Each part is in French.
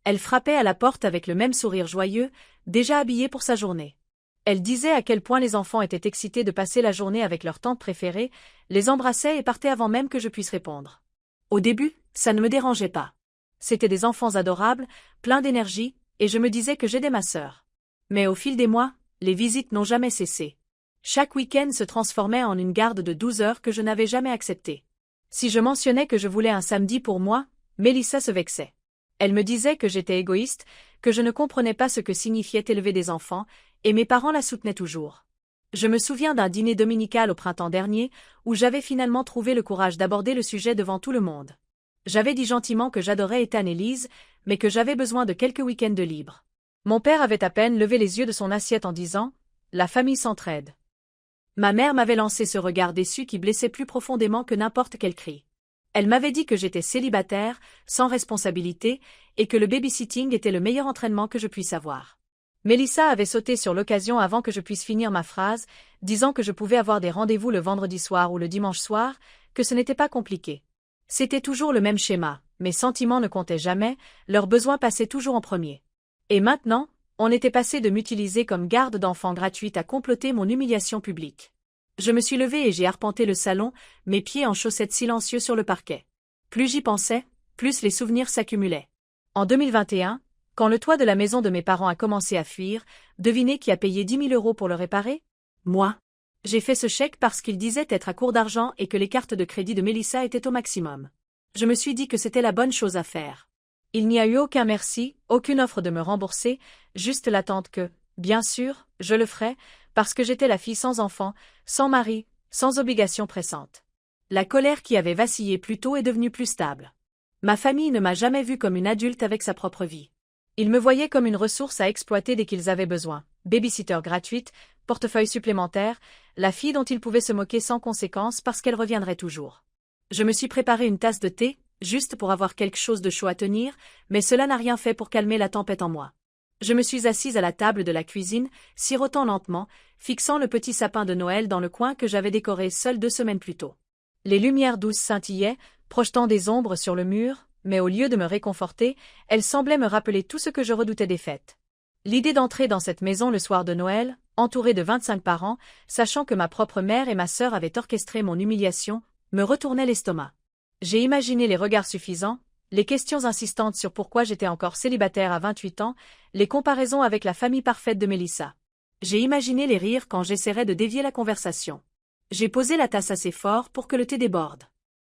Elle frappait à la porte avec le même sourire joyeux, déjà habillée pour sa journée. Elle disait à quel point les enfants étaient excités de passer la journée avec leur tante préférée, les embrassait et partait avant même que je puisse répondre. Au début, ça ne me dérangeait pas. C'étaient des enfants adorables, pleins d'énergie, et je me disais que j'aidais ma sœur. Mais au fil des mois, les visites n'ont jamais cessé. Chaque week-end se transformait en une garde de 12 heures que je n'avais jamais acceptée. Si je mentionnais que je voulais un samedi pour moi, Mélissa se vexait. Elle me disait que j'étais égoïste, que je ne comprenais pas ce que signifiait élever des enfants, et mes parents la soutenaient toujours. Je me souviens d'un dîner dominical au printemps dernier, où j'avais finalement trouvé le courage d'aborder le sujet devant tout le monde. J'avais dit gentiment que j'adorais Ethan et Lise, mais que j'avais besoin de quelques week-ends de libre. Mon père avait à peine levé les yeux de son assiette en disant « La famille s'entraide ». Ma mère m'avait lancé ce regard déçu qui blessait plus profondément que n'importe quel cri. Elle m'avait dit que j'étais célibataire, sans responsabilité, et que le babysitting était le meilleur entraînement que je puisse avoir. Mélissa avait sauté sur l'occasion avant que je puisse finir ma phrase, disant que je pouvais avoir des rendez-vous le vendredi soir ou le dimanche soir, que ce n'était pas compliqué. C'était toujours le même schéma, mes sentiments ne comptaient jamais, leurs besoins passaient toujours en premier. Et maintenant, on était passé de m'utiliser comme garde d'enfants gratuite à comploter mon humiliation publique. Je me suis levée et j'ai arpenté le salon, mes pieds en chaussettes silencieux sur le parquet. Plus j'y pensais, plus les souvenirs s'accumulaient. En 2021, quand le toit de la maison de mes parents a commencé à fuir, devinez qui a payé 10 000 € pour le réparer? Moi. J'ai fait ce chèque parce qu'il disait être à court d'argent et que les cartes de crédit de Mélissa étaient au maximum. Je me suis dit que c'était la bonne chose à faire. Il n'y a eu aucun merci, aucune offre de me rembourser, juste l'attente que, bien sûr, je le ferais, parce que j'étais la fille sans enfant, sans mari, sans obligation pressante. La colère qui avait vacillé plus tôt est devenue plus stable. Ma famille ne m'a jamais vue comme une adulte avec sa propre vie. Ils me voyaient comme une ressource à exploiter dès qu'ils avaient besoin, babysitter gratuite, portefeuille supplémentaire, la fille dont ils pouvaient se moquer sans conséquence parce qu'elle reviendrait toujours. Je me suis préparé une tasse de thé, juste pour avoir quelque chose de chaud à tenir, mais cela n'a rien fait pour calmer la tempête en moi. Je me suis assise à la table de la cuisine, sirotant lentement, fixant le petit sapin de Noël dans le coin que j'avais décoré seul 2 semaines plus tôt. Les lumières douces scintillaient, projetant des ombres sur le mur, mais au lieu de me réconforter, elles semblaient me rappeler tout ce que je redoutais des fêtes. L'idée d'entrer dans cette maison le soir de Noël, entourée de 25 parents, sachant que ma propre mère et ma sœur avaient orchestré mon humiliation, me retournait l'estomac. J'ai imaginé les regards suffisants, les questions insistantes sur pourquoi j'étais encore célibataire à 28 ans, les comparaisons avec la famille parfaite de Mélissa. J'ai imaginé les rires quand j'essaierais de dévier la conversation. J'ai posé la tasse assez fort pour que le thé déborde.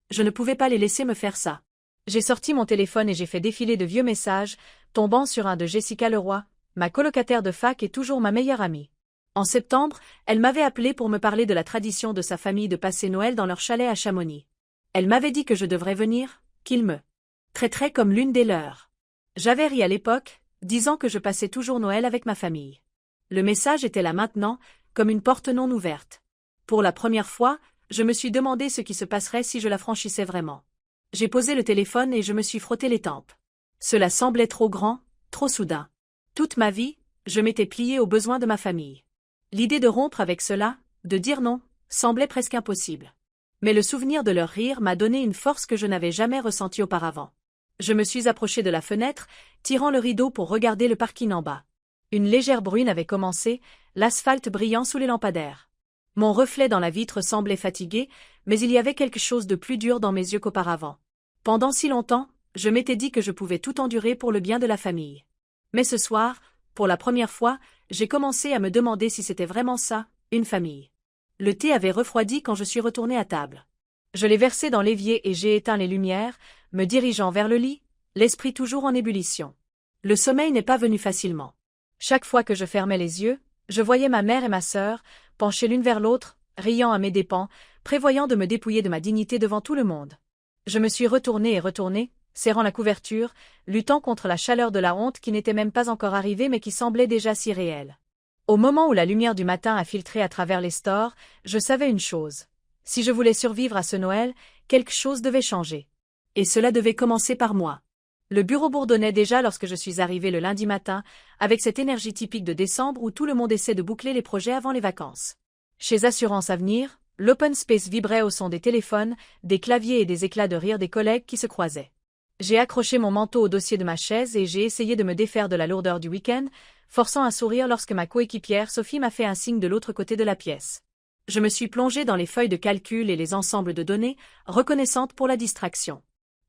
Je ne pouvais pas les laisser me faire ça. J'ai sorti mon téléphone et j'ai fait défiler de vieux messages, tombant sur un de Jessica Leroy, ma colocataire de fac et toujours ma meilleure amie. En septembre, elle m'avait appelé pour me parler de la tradition de sa famille de passer Noël dans leur chalet à Chamonix. Elle m'avait dit que je devrais venir, qu'il me traiterait comme l'une des leurs. J'avais ri à l'époque, disant que je passais toujours Noël avec ma famille. Le message était là maintenant, comme une porte non ouverte. Pour la première fois, je me suis demandé ce qui se passerait si je la franchissais vraiment. J'ai posé le téléphone et je me suis frotté les tempes. Cela semblait trop grand, trop soudain. Toute ma vie, je m'étais pliée aux besoins de ma famille. L'idée de rompre avec cela, de dire non, semblait presque impossible. Mais le souvenir de leur rire m'a donné une force que je n'avais jamais ressentie auparavant. Je me suis approchée de la fenêtre, tirant le rideau pour regarder le parking en bas. Une légère bruine avait commencé, l'asphalte brillant sous les lampadaires. Mon reflet dans la vitre semblait fatigué, mais il y avait quelque chose de plus dur dans mes yeux qu'auparavant. Pendant si longtemps, je m'étais dit que je pouvais tout endurer pour le bien de la famille. Mais ce soir, pour la première fois, j'ai commencé à me demander si c'était vraiment ça, une famille. Le thé avait refroidi quand je suis retournée à table. Je l'ai versé dans l'évier et j'ai éteint les lumières, me dirigeant vers le lit, l'esprit toujours en ébullition. Le sommeil n'est pas venu facilement. Chaque fois que je fermais les yeux, je voyais ma mère et ma sœur, penchées l'une vers l'autre, riant à mes dépens, prévoyant de me dépouiller de ma dignité devant tout le monde. Je me suis retournée et retournée, serrant la couverture, luttant contre la chaleur de la honte qui n'était même pas encore arrivée mais qui semblait déjà si réelle. Au moment où la lumière du matin a filtré à travers les stores, je savais une chose. Si je voulais survivre à ce Noël, quelque chose devait changer. Et cela devait commencer par moi. Le bureau bourdonnait déjà lorsque je suis arrivée le lundi matin, avec cette énergie typique de décembre où tout le monde essaie de boucler les projets avant les vacances. Chez Assurance Avenir, l'open space vibrait au son des téléphones, des claviers et des éclats de rire des collègues qui se croisaient. J'ai accroché mon manteau au dossier de ma chaise et j'ai essayé de me défaire de la lourdeur du week-end, forçant un sourire lorsque ma coéquipière Sophie m'a fait un signe de l'autre côté de la pièce. Je me suis plongée dans les feuilles de calcul et les ensembles de données, reconnaissante pour la distraction.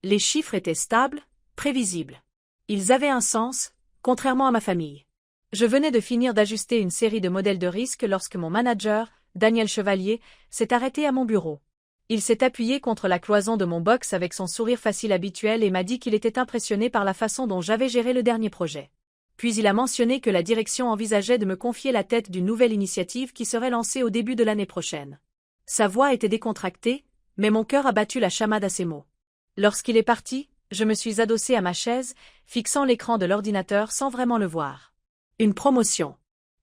Les chiffres étaient stables, prévisibles. Ils avaient un sens, contrairement à ma famille. Je venais de finir d'ajuster une série de modèles de risque lorsque mon manager, Daniel Chevalier, s'est arrêté à mon bureau. Il s'est appuyé contre la cloison de mon box avec son sourire facile habituel et m'a dit qu'il était impressionné par la façon dont j'avais géré le dernier projet. Puis il a mentionné que la direction envisageait de me confier la tête d'une nouvelle initiative qui serait lancée au début de l'année prochaine. Sa voix était décontractée, mais mon cœur a battu la chamade à ses mots. Lorsqu'il est parti, je me suis adossée à ma chaise, fixant l'écran de l'ordinateur sans vraiment le voir. Une promotion.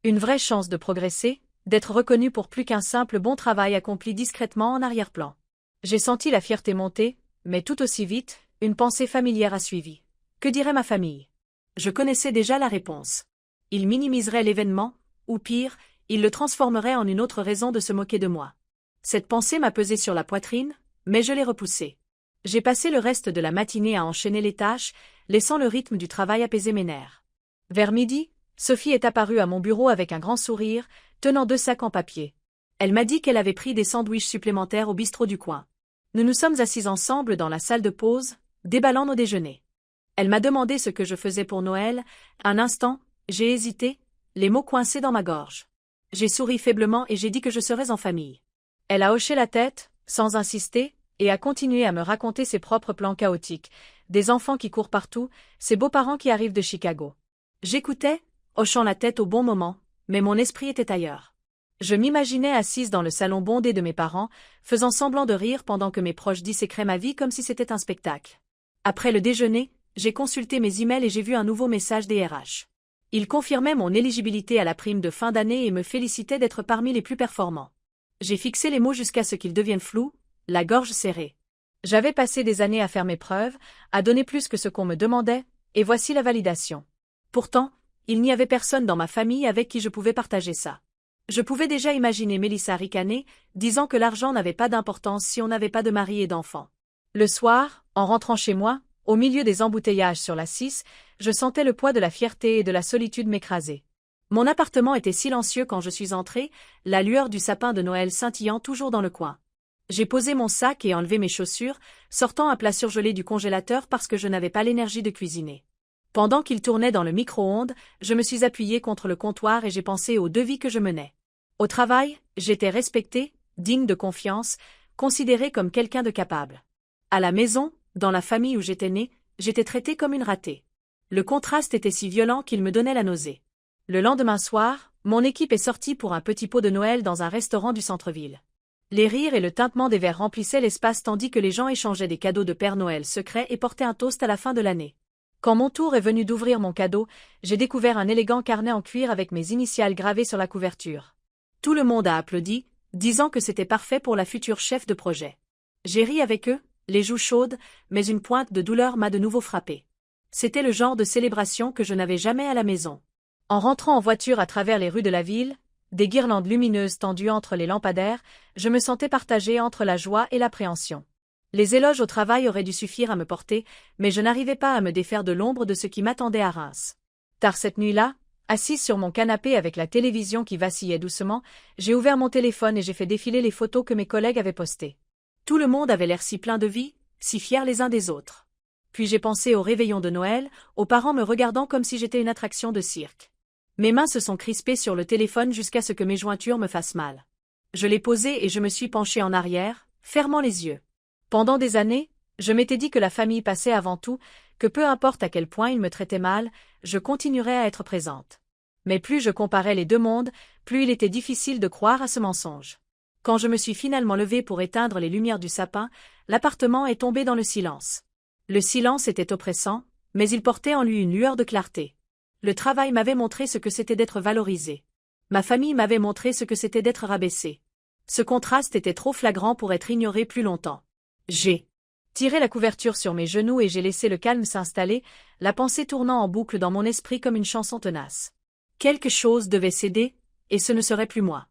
Une vraie chance de progresser, d'être reconnue pour plus qu'un simple bon travail accompli discrètement en arrière-plan. J'ai senti la fierté monter, mais tout aussi vite, une pensée familière a suivi. Que dirait ma famille? Je connaissais déjà la réponse. Ils minimiseraient l'événement, ou pire, ils le transformeraient en une autre raison de se moquer de moi. Cette pensée m'a pesé sur la poitrine, mais je l'ai repoussée. J'ai passé le reste de la matinée à enchaîner les tâches, laissant le rythme du travail apaiser mes nerfs. Vers midi, Sophie est apparue à mon bureau avec un grand sourire, tenant 2 sacs en papier. Elle m'a dit qu'elle avait pris des sandwichs supplémentaires au bistrot du coin. Nous nous sommes assis ensemble dans la salle de pause, déballant nos déjeuners. Elle m'a demandé ce que je faisais pour Noël. Un instant, j'ai hésité, les mots coincés dans ma gorge. J'ai souri faiblement et j'ai dit que je serais en famille. Elle a hoché la tête, sans insister, et a continué à me raconter ses propres plans chaotiques, des enfants qui courent partout, ses beaux-parents qui arrivent de Chicago. J'écoutais, hochant la tête au bon moment, mais mon esprit était ailleurs. Je m'imaginais assise dans le salon bondé de mes parents, faisant semblant de rire pendant que mes proches disséqueraient ma vie comme si c'était un spectacle. Après le déjeuner, j'ai consulté mes emails et j'ai vu un nouveau message des RH. Ils confirmaient mon éligibilité à la prime de fin d'année et me félicitaient d'être parmi les plus performants. J'ai fixé les mots jusqu'à ce qu'ils deviennent flous, la gorge serrée. J'avais passé des années à faire mes preuves, à donner plus que ce qu'on me demandait, et voici la validation. Pourtant, il n'y avait personne dans ma famille avec qui je pouvais partager ça. Je pouvais déjà imaginer Mélissa ricaner, disant que l'argent n'avait pas d'importance si on n'avait pas de mari et d'enfants. Le soir, en rentrant chez moi, au milieu des embouteillages sur la 6, je sentais le poids de la fierté et de la solitude m'écraser. Mon appartement était silencieux quand je suis entrée, la lueur du sapin de Noël scintillant toujours dans le coin. J'ai posé mon sac et enlevé mes chaussures, sortant un plat surgelé du congélateur parce que je n'avais pas l'énergie de cuisiner. Pendant qu'il tournait dans le micro-ondes, je me suis appuyée contre le comptoir et j'ai pensé aux 2 vies que je menais. Au travail, j'étais respectée, digne de confiance, considérée comme quelqu'un de capable. À la maison, dans la famille où j'étais née, j'étais traitée comme une ratée. Le contraste était si violent qu'il me donnait la nausée. Le lendemain soir, mon équipe est sortie pour un petit pot de Noël dans un restaurant du centre-ville. Les rires et le tintement des verres remplissaient l'espace tandis que les gens échangeaient des cadeaux de Père Noël secret et portaient un toast à la fin de l'année. Quand mon tour est venu d'ouvrir mon cadeau, j'ai découvert un élégant carnet en cuir avec mes initiales gravées sur la couverture. Tout le monde a applaudi, disant que c'était parfait pour la future chef de projet. J'ai ri avec eux, les joues chaudes, mais une pointe de douleur m'a de nouveau frappée. C'était le genre de célébration que je n'avais jamais à la maison. En rentrant en voiture à travers les rues de la ville, des guirlandes lumineuses tendues entre les lampadaires, je me sentais partagée entre la joie et l'appréhension. Les éloges au travail auraient dû suffire à me porter, mais je n'arrivais pas à me défaire de l'ombre de ce qui m'attendait à Reims. Tard cette nuit-là, assise sur mon canapé avec la télévision qui vacillait doucement, j'ai ouvert mon téléphone et j'ai fait défiler les photos que mes collègues avaient postées. Tout le monde avait l'air si plein de vie, si fiers les uns des autres. Puis j'ai pensé au réveillon de Noël, aux parents me regardant comme si j'étais une attraction de cirque. Mes mains se sont crispées sur le téléphone jusqu'à ce que mes jointures me fassent mal. Je l'ai posé et je me suis penchée en arrière, fermant les yeux. Pendant des années, je m'étais dit que la famille passait avant tout, que peu importe à quel point ils me traitaient mal, je continuerais à être présente. Mais plus je comparais les 2 mondes, plus il était difficile de croire à ce mensonge. Quand je me suis finalement levée pour éteindre les lumières du sapin, l'appartement est tombé dans le silence. Le silence était oppressant, mais il portait en lui une lueur de clarté. Le travail m'avait montré ce que c'était d'être valorisé. Ma famille m'avait montré ce que c'était d'être rabaissée. Ce contraste était trop flagrant pour être ignoré plus longtemps. J'ai tiré la couverture sur mes genoux et j'ai laissé le calme s'installer, la pensée tournant en boucle dans mon esprit comme une chanson tenace. Quelque chose devait céder, et ce ne serait plus moi.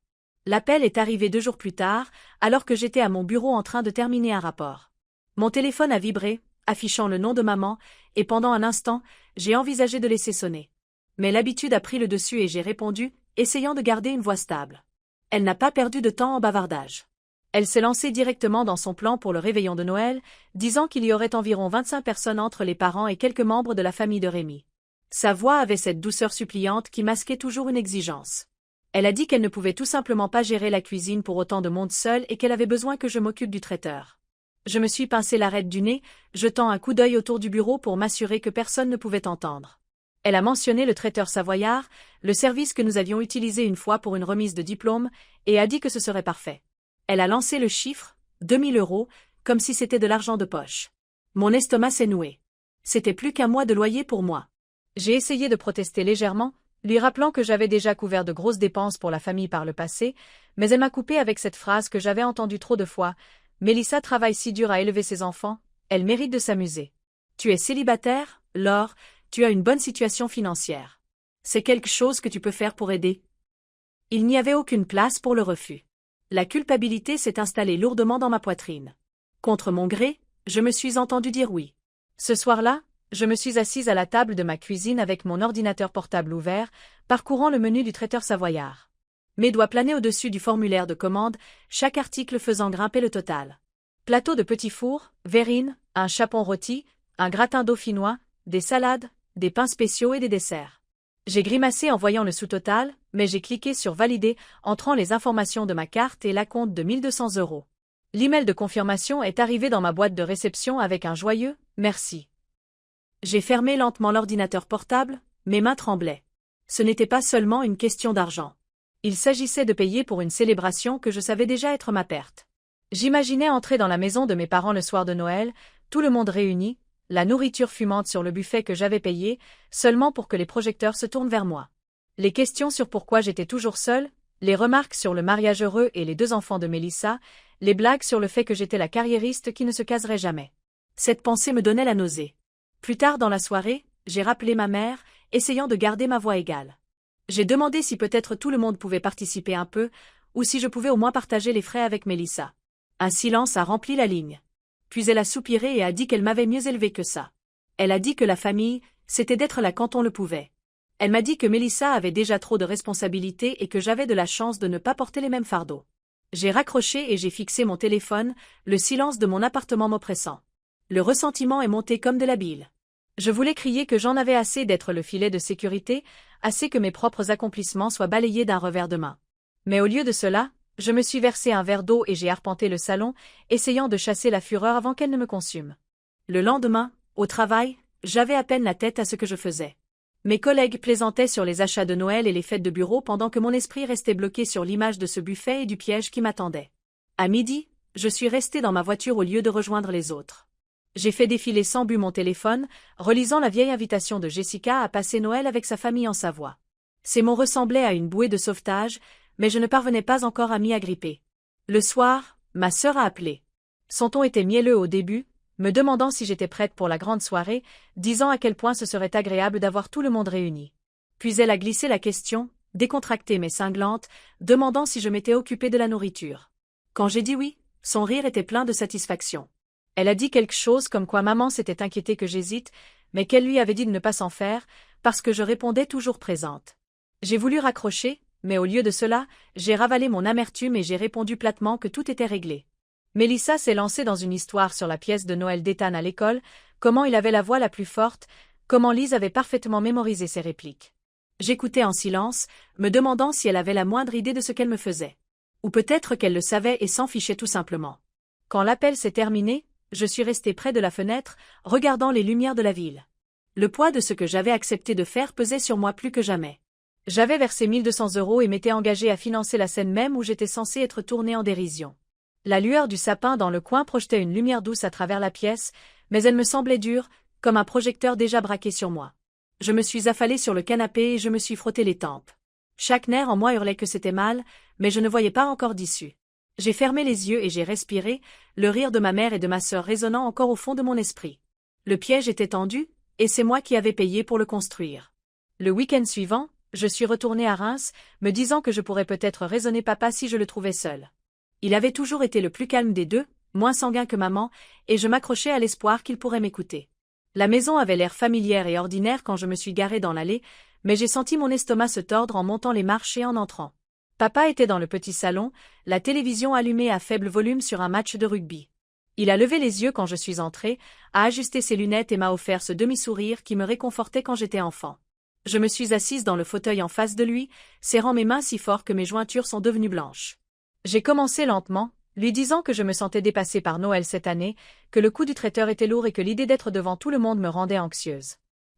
L'appel est arrivé 2 jours plus tard, alors que j'étais à mon bureau en train de terminer un rapport. Mon téléphone a vibré, affichant le nom de maman, et pendant un instant, j'ai envisagé de laisser sonner. Mais l'habitude a pris le dessus et j'ai répondu, essayant de garder une voix stable. Elle n'a pas perdu de temps en bavardage. Elle s'est lancée directement dans son plan pour le réveillon de Noël, disant qu'il y aurait environ 25 personnes entre les parents et quelques membres de la famille de Rémi. Sa voix avait cette douceur suppliante qui masquait toujours une exigence. Elle a dit qu'elle ne pouvait tout simplement pas gérer la cuisine pour autant de monde seule et qu'elle avait besoin que je m'occupe du traiteur. Je me suis pincé l'arête du nez, jetant un coup d'œil autour du bureau pour m'assurer que personne ne pouvait entendre. Elle a mentionné le traiteur Savoyard, le service que nous avions utilisé une fois pour une remise de diplôme, et a dit que ce serait parfait. Elle a lancé le chiffre, 2000 €, comme si c'était de l'argent de poche. Mon estomac s'est noué. C'était plus qu'un mois de loyer pour moi. J'ai essayé de protester légèrement, lui rappelant que j'avais déjà couvert de grosses dépenses pour la famille par le passé, mais elle m'a coupé avec cette phrase que j'avais entendue trop de fois. Mélissa travaille si dur à élever ses enfants, elle mérite de s'amuser. Tu es célibataire, Laure, tu as une bonne situation financière. C'est quelque chose que tu peux faire pour aider. Il n'y avait aucune place pour le refus. La culpabilité s'est installée lourdement dans ma poitrine. Contre mon gré, je me suis entendu dire oui. Ce soir-là, je me suis assise à la table de ma cuisine avec mon ordinateur portable ouvert, parcourant le menu du traiteur Savoyard. Mes doigts planaient au-dessus du formulaire de commande, chaque article faisant grimper le total. Plateau de petits fours, verrine, un chapon rôti, un gratin dauphinois, des salades, des pains spéciaux et des desserts. J'ai grimacé en voyant le sous-total, mais j'ai cliqué sur Valider, entrant les informations de ma carte et l'acompte de 1200 €. L'email de confirmation est arrivé dans ma boîte de réception avec un joyeux « Merci ». J'ai fermé lentement l'ordinateur portable, mes mains tremblaient. Ce n'était pas seulement une question d'argent. Il s'agissait de payer pour une célébration que je savais déjà être ma perte. J'imaginais entrer dans la maison de mes parents le soir de Noël, tout le monde réuni, la nourriture fumante sur le buffet que j'avais payé, seulement pour que les projecteurs se tournent vers moi. Les questions sur pourquoi j'étais toujours seule, les remarques sur le mariage heureux et les 2 enfants de Mélissa, les blagues sur le fait que j'étais la carriériste qui ne se caserait jamais. Cette pensée me donnait la nausée. Plus tard dans la soirée, j'ai rappelé ma mère, essayant de garder ma voix égale. J'ai demandé si peut-être tout le monde pouvait participer un peu, ou si je pouvais au moins partager les frais avec Mélissa. Un silence a rempli la ligne. Puis elle a soupiré et a dit qu'elle m'avait mieux élevée que ça. Elle a dit que la famille, c'était d'être là quand on le pouvait. Elle m'a dit que Mélissa avait déjà trop de responsabilités et que j'avais de la chance de ne pas porter les mêmes fardeaux. J'ai raccroché et j'ai fixé mon téléphone, le silence de mon appartement m'oppressant. Le ressentiment est monté comme de la bile. Je voulais crier que j'en avais assez d'être le filet de sécurité, assez que mes propres accomplissements soient balayés d'un revers de main. Mais au lieu de cela, je me suis versé un verre d'eau et j'ai arpenté le salon, essayant de chasser la fureur avant qu'elle ne me consume. Le lendemain, au travail, j'avais à peine la tête à ce que je faisais. Mes collègues plaisantaient sur les achats de Noël et les fêtes de bureau pendant que mon esprit restait bloqué sur l'image de ce buffet et du piège qui m'attendait. À midi, je suis resté dans ma voiture au lieu de rejoindre les autres. J'ai fait défiler sans but mon téléphone, relisant la vieille invitation de Jessica à passer Noël avec sa famille en Savoie. Ces mots ressemblaient à une bouée de sauvetage, mais je ne parvenais pas encore à m'y agripper. Le soir, ma sœur a appelé. Son ton était mielleux au début, me demandant si j'étais prête pour la grande soirée, disant à quel point ce serait agréable d'avoir tout le monde réuni. Puis elle a glissé la question, décontractée mais cinglante, demandant si je m'étais occupée de la nourriture. Quand j'ai dit oui, son rire était plein de satisfaction. Elle a dit quelque chose comme quoi maman s'était inquiétée que j'hésite, mais qu'elle lui avait dit de ne pas s'en faire, parce que je répondais toujours présente. J'ai voulu raccrocher, mais au lieu de cela, j'ai ravalé mon amertume et j'ai répondu platement que tout était réglé. Mélissa s'est lancée dans une histoire sur la pièce de Noël d'Ethan à l'école, comment il avait la voix la plus forte, comment Lise avait parfaitement mémorisé ses répliques. J'écoutais en silence, me demandant si elle avait la moindre idée de ce qu'elle me faisait. Ou peut-être qu'elle le savait et s'en fichait tout simplement. Quand l'appel s'est terminé, je suis resté près de la fenêtre, regardant les lumières de la ville. Le poids de ce que j'avais accepté de faire pesait sur moi plus que jamais. J'avais versé 1200 € et m'étais engagé à financer la scène même où j'étais censé être tourné en dérision. La lueur du sapin dans le coin projetait une lumière douce à travers la pièce, mais elle me semblait dure, comme un projecteur déjà braqué sur moi. Je me suis affalé sur le canapé et je me suis frotté les tempes. Chaque nerf en moi hurlait que c'était mal, mais je ne voyais pas encore d'issue. J'ai fermé les yeux et j'ai respiré, le rire de ma mère et de ma sœur résonnant encore au fond de mon esprit. Le piège était tendu, et c'est moi qui avais payé pour le construire. Le week-end suivant, je suis retourné à Reims, me disant que je pourrais peut-être raisonner papa si je le trouvais seul. Il avait toujours été le plus calme des deux, moins sanguin que maman, et je m'accrochais à l'espoir qu'il pourrait m'écouter. La maison avait l'air familière et ordinaire quand je me suis garée dans l'allée, mais j'ai senti mon estomac se tordre en montant les marches et en entrant. Papa était dans le petit salon, la télévision allumée à faible volume sur un match de rugby. Il a levé les yeux quand je suis entrée, a ajusté ses lunettes et m'a offert ce demi-sourire qui me réconfortait quand j'étais enfant. Je me suis assise dans le fauteuil en face de lui, serrant mes mains si fort que mes jointures sont devenues blanches. J'ai commencé lentement, lui disant que je me sentais dépassée par Noël cette année, que le coup du traiteur était lourd et que l'idée d'être devant tout le monde me rendait anxieuse.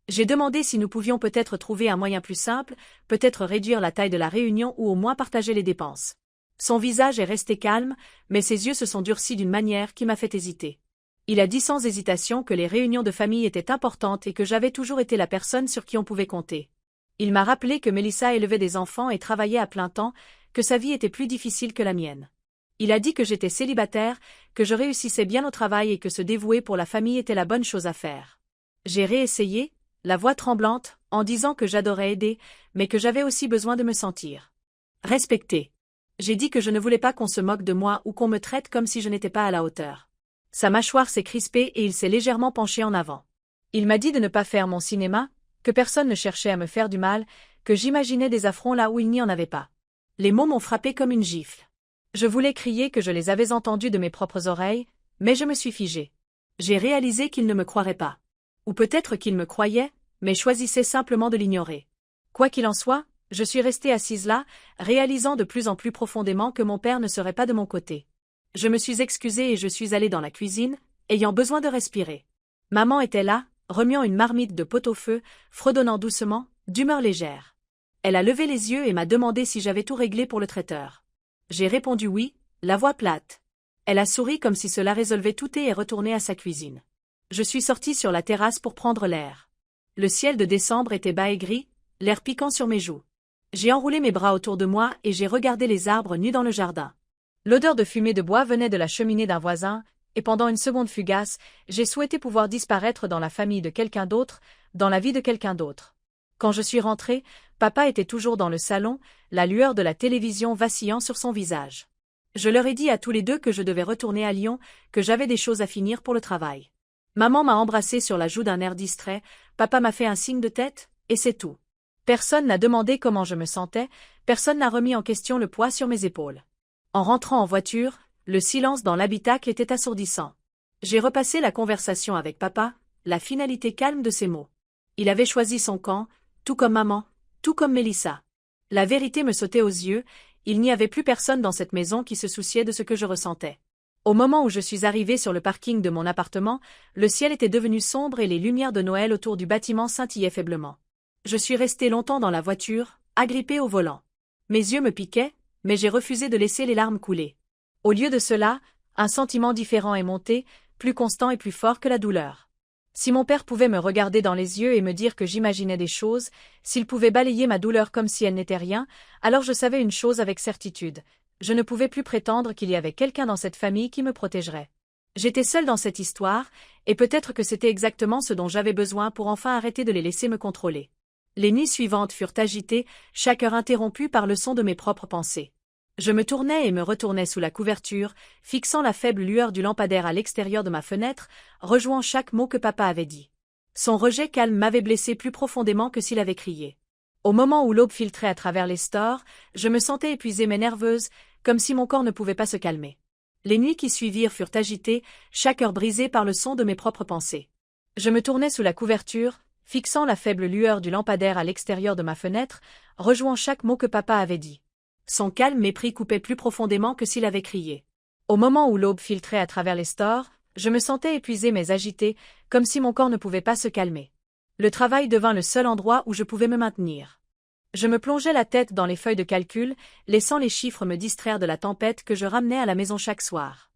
J'ai demandé si nous pouvions peut-être trouver un moyen plus simple, peut-être réduire la taille de la réunion ou au moins partager les dépenses. Son visage est resté calme, mais ses yeux se sont durcis d'une manière qui m'a fait hésiter. Il a dit sans hésitation que les réunions de famille étaient importantes et que j'avais toujours été la personne sur qui on pouvait compter. Il m'a rappelé que Mélissa élevait des enfants et travaillait à plein temps, que sa vie était plus difficile que la mienne. Il a dit que j'étais célibataire, que je réussissais bien au travail et que se dévouer pour la famille était la bonne chose à faire. J'ai réessayé, la voix tremblante, en disant que j'adorais aider, mais que j'avais aussi besoin de me sentir respectée. J'ai dit que je ne voulais pas qu'on se moque de moi ou qu'on me traite comme si je n'étais pas à la hauteur. Sa mâchoire s'est crispée et il s'est légèrement penché en avant. Il m'a dit de ne pas faire mon cinéma, que personne ne cherchait à me faire du mal, que j'imaginais des affronts là où il n'y en avait pas. Les mots m'ont frappé comme une gifle. Je voulais crier que je les avais entendus de mes propres oreilles, mais je me suis figée. J'ai réalisé qu'il ne me croirait pas. Ou peut-être qu'il me croyait, mais choisissait simplement de l'ignorer. Quoi qu'il en soit, je suis restée assise là, réalisant de plus en plus profondément que mon père ne serait pas de mon côté. Je me suis excusée et je suis allée dans la cuisine, ayant besoin de respirer. Maman était là, remuant une marmite de pot-au-feu, fredonnant doucement, d'humeur légère. Elle a levé les yeux et m'a demandé si j'avais tout réglé pour le traiteur. J'ai répondu oui, la voix plate. Elle a souri comme si cela résolvait tout et est retournée à sa cuisine. Je suis sortie sur la terrasse pour prendre l'air. Le ciel de décembre était bas et gris, l'air piquant sur mes joues. J'ai enroulé mes bras autour de moi et j'ai regardé les arbres nus dans le jardin. L'odeur de fumée de bois venait de la cheminée d'un voisin, et pendant une seconde fugace, j'ai souhaité pouvoir disparaître dans la famille de quelqu'un d'autre, dans la vie de quelqu'un d'autre. Quand je suis rentrée, papa était toujours dans le salon, la lueur de la télévision vacillant sur son visage. Je leur ai dit à tous les deux que je devais retourner à Lyon, que j'avais des choses à finir pour le travail. Maman m'a embrassée sur la joue d'un air distrait, papa m'a fait un signe de tête, et c'est tout. Personne n'a demandé comment je me sentais, personne n'a remis en question le poids sur mes épaules. En rentrant en voiture, le silence dans l'habitacle était assourdissant. J'ai repassé la conversation avec papa, la finalité calme de ses mots. Il avait choisi son camp, tout comme maman, tout comme Mélissa. La vérité me sautait aux yeux, il n'y avait plus personne dans cette maison qui se souciait de ce que je ressentais. Au moment où je suis arrivée sur le parking de mon appartement, le ciel était devenu sombre et les lumières de Noël autour du bâtiment scintillaient faiblement. Je suis restée longtemps dans la voiture, agrippée au volant. Mes yeux me piquaient, mais j'ai refusé de laisser les larmes couler. Au lieu de cela, un sentiment différent est monté, plus constant et plus fort que la douleur. Si mon père pouvait me regarder dans les yeux et me dire que j'imaginais des choses, s'il pouvait balayer ma douleur comme si elle n'était rien, alors je savais une chose avec certitude. Je ne pouvais plus prétendre qu'il y avait quelqu'un dans cette famille qui me protégerait. J'étais seule dans cette histoire, et peut-être que c'était exactement ce dont j'avais besoin pour enfin arrêter de les laisser me contrôler. Les nuits suivantes furent agitées, chaque heure interrompue par le son de mes propres pensées. Je me tournais et me retournais sous la couverture, fixant la faible lueur du lampadaire à l'extérieur de ma fenêtre, rejouant chaque mot que papa avait dit. Son rejet calme m'avait blessé plus profondément que s'il avait crié. Au moment où l'aube filtrait à travers les stores, je me sentais épuisée mais nerveuse, comme si mon corps ne pouvait pas se calmer. Les nuits qui suivirent furent agitées, chaque heure brisée par le son de mes propres pensées. Je me tournais sous la couverture, fixant la faible lueur du lampadaire à l'extérieur de ma fenêtre, rejouant chaque mot que papa avait dit. Son calme mépris coupait plus profondément que s'il avait crié. Au moment où l'aube filtrait à travers les stores, je me sentais épuisée mais agitée, comme si mon corps ne pouvait pas se calmer. Le travail devint le seul endroit où je pouvais me maintenir. Je me plongeais la tête dans les feuilles de calcul, laissant les chiffres me distraire de la tempête que je ramenais à la maison chaque soir.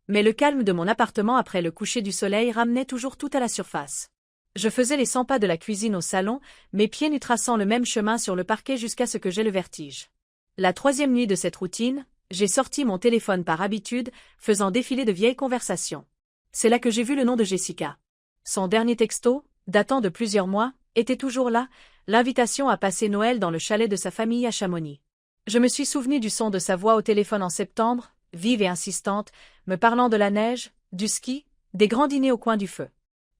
Mais le calme de mon appartement après le coucher du soleil ramenait toujours tout à la surface. Je faisais les 100 pas de la cuisine au salon, mes pieds nus traçant le même chemin sur le parquet jusqu'à ce que j'aie le vertige. La 3e nuit de cette routine, j'ai sorti mon téléphone par habitude, faisant défiler de vieilles conversations. C'est là que j'ai vu le nom de Jessica. Son dernier texto, datant de plusieurs mois, était toujours là, l'invitation à passer Noël dans le chalet de sa famille à Chamonix. Je me suis souvenu du son de sa voix au téléphone en septembre, vive et insistante, me parlant de la neige, du ski, des grands dîners au coin du feu.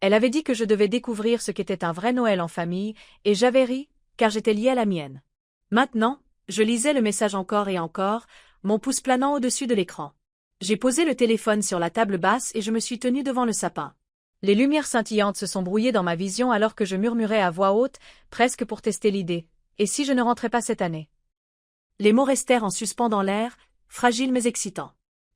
Elle avait dit que je devais découvrir ce qu'était un vrai Noël en famille, et j'avais ri, car j'étais liée à la mienne. Maintenant, je lisais le message encore et encore, mon pouce planant au-dessus de l'écran. J'ai posé le téléphone sur la table basse et je me suis tenue devant le sapin. Les lumières scintillantes se sont brouillées dans ma vision alors que je murmurais à voix haute, presque pour tester l'idée. Et si je ne rentrais pas cette année? Les mots restèrent en suspens dans l'air, fragiles mais excitants.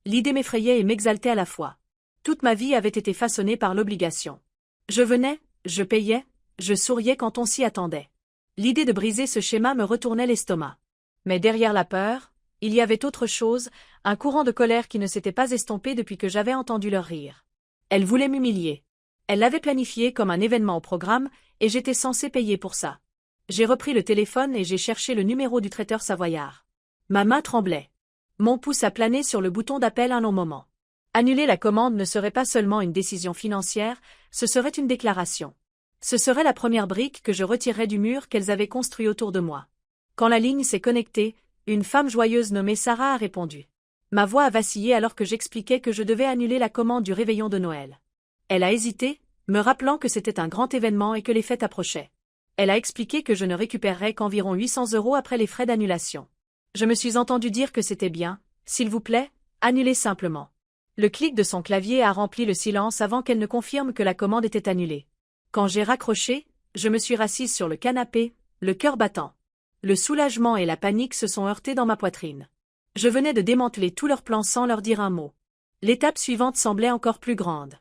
L'idée m'effrayait et m'exaltait à la fois. Toute ma vie avait été façonnée par l'obligation. Je venais, je payais, je souriais quand on s'y attendait. L'idée de briser ce schéma me retournait l'estomac. Mais derrière la peur, il y avait autre chose, un courant de colère qui ne s'était pas estompé depuis que j'avais entendu leur rire. Elle voulait m'humilier. Elle l'avait planifié comme un événement au programme, et j'étais censée payer pour ça. J'ai repris le téléphone et j'ai cherché le numéro du traiteur savoyard. Ma main tremblait. Mon pouce a plané sur le bouton d'appel un long moment. Annuler la commande ne serait pas seulement une décision financière, ce serait une déclaration. Ce serait la première brique que je retirerais du mur qu'elles avaient construit autour de moi. Quand la ligne s'est connectée, une femme joyeuse nommée Sarah a répondu. Ma voix a vacillé alors que j'expliquais que je devais annuler la commande du réveillon de Noël. Elle a hésité, me rappelant que c'était un grand événement et que les fêtes approchaient. Elle a expliqué que je ne récupérerais qu'environ 800 € après les frais d'annulation. Je me suis entendu dire que c'était bien, s'il vous plaît, annulez simplement. Le clic de son clavier a rempli le silence avant qu'elle ne confirme que la commande était annulée. Quand j'ai raccroché, je me suis rassise sur le canapé, le cœur battant. Le soulagement et la panique se sont heurtés dans ma poitrine. Je venais de démanteler tous leurs plans sans leur dire un mot. L'étape suivante semblait encore plus grande.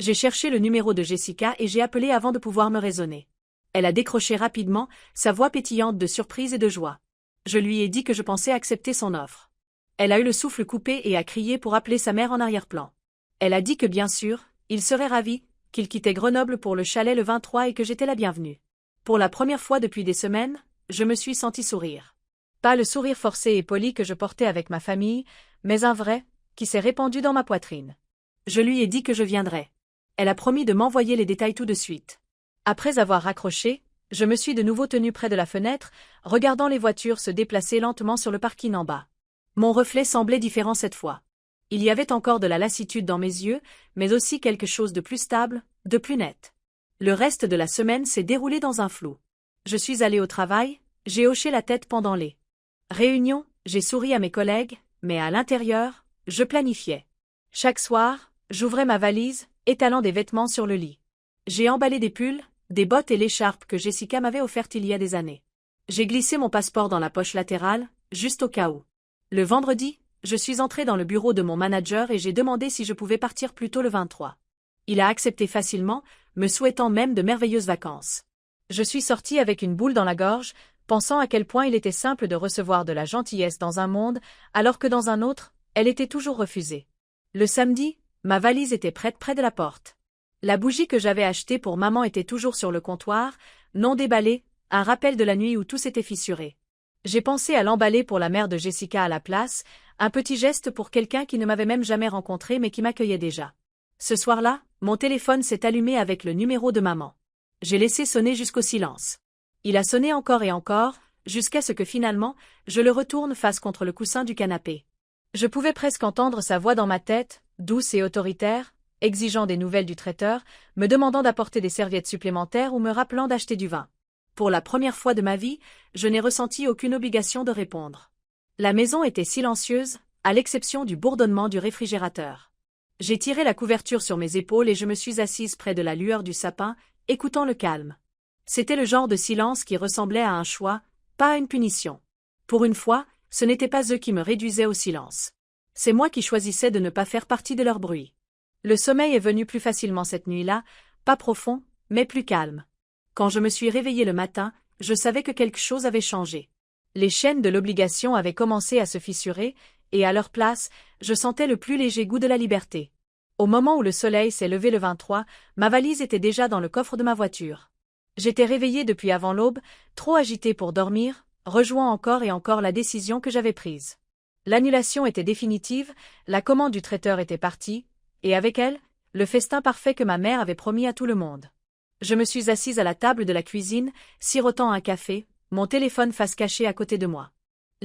J'ai cherché le numéro de Jessica et j'ai appelé avant de pouvoir me raisonner. Elle a décroché rapidement, sa voix pétillante de surprise et de joie. Je lui ai dit que je pensais accepter son offre. Elle a eu le souffle coupé et a crié pour appeler sa mère en arrière-plan. Elle a dit que bien sûr, il serait ravi, qu'il quittait Grenoble pour le chalet le 23 et que j'étais la bienvenue. Pour la première fois depuis des semaines, je me suis sentie sourire. Pas le sourire forcé et poli que je portais avec ma famille, mais un vrai, qui s'est répandu dans ma poitrine. Je lui ai dit que je viendrais. Elle a promis de m'envoyer les détails tout de suite. Après avoir raccroché, je me suis de nouveau tenue près de la fenêtre, regardant les voitures se déplacer lentement sur le parking en bas. Mon reflet semblait différent cette fois. Il y avait encore de la lassitude dans mes yeux, mais aussi quelque chose de plus stable, de plus net. Le reste de la semaine s'est déroulé dans un flou. Je suis allée au travail, j'ai hoché la tête pendant les réunions, j'ai souri à mes collègues, mais à l'intérieur, je planifiais. Chaque soir, j'ouvrais ma valise, étalant des vêtements sur le lit. J'ai emballé des pulls, des bottes et l'écharpe que Jessica m'avait offerte il y a des années. J'ai glissé mon passeport dans la poche latérale, juste au cas où. Le vendredi, je suis entrée dans le bureau de mon manager et j'ai demandé si je pouvais partir plus tôt le 23. Il a accepté facilement, me souhaitant même de merveilleuses vacances. Je suis sortie avec une boule dans la gorge, pensant à quel point il était simple de recevoir de la gentillesse dans un monde, alors que dans un autre, elle était toujours refusée. Le samedi, ma valise était prête près de la porte. La bougie que j'avais achetée pour maman était toujours sur le comptoir, non déballée, un rappel de la nuit où tout s'était fissuré. J'ai pensé à l'emballer pour la mère de Jessica à la place, un petit geste pour quelqu'un qui ne m'avait même jamais rencontré mais qui m'accueillait déjà. Ce soir-là, mon téléphone s'est allumé avec le numéro de maman. J'ai laissé sonner jusqu'au silence. Il a sonné encore et encore, jusqu'à ce que finalement, je le retourne face contre le coussin du canapé. Je pouvais presque entendre sa voix dans ma tête, douce et autoritaire, exigeant des nouvelles du traiteur, me demandant d'apporter des serviettes supplémentaires ou me rappelant d'acheter du vin. Pour la première fois de ma vie, je n'ai ressenti aucune obligation de répondre. La maison était silencieuse, à l'exception du bourdonnement du réfrigérateur. J'ai tiré la couverture sur mes épaules et je me suis assise près de la lueur du sapin, écoutant le calme. C'était le genre de silence qui ressemblait à un choix, pas à une punition. Pour une fois, ce n'était pas eux qui me réduisaient au silence. C'est moi qui choisissais de ne pas faire partie de leur bruit. Le sommeil est venu plus facilement cette nuit-là, pas profond, mais plus calme. Quand je me suis réveillée le matin, je savais que quelque chose avait changé. Les chaînes de l'obligation avaient commencé à se fissurer, et à leur place, je sentais le plus léger goût de la liberté. Au moment où le soleil s'est levé le 23, ma valise était déjà dans le coffre de ma voiture. J'étais réveillée depuis avant l'aube, trop agitée pour dormir, rejouant encore et encore la décision que j'avais prise. L'annulation était définitive, la commande du traiteur était partie, et avec elle, le festin parfait que ma mère avait promis à tout le monde. Je me suis assise à la table de la cuisine, sirotant un café, mon téléphone face cachée à côté de moi.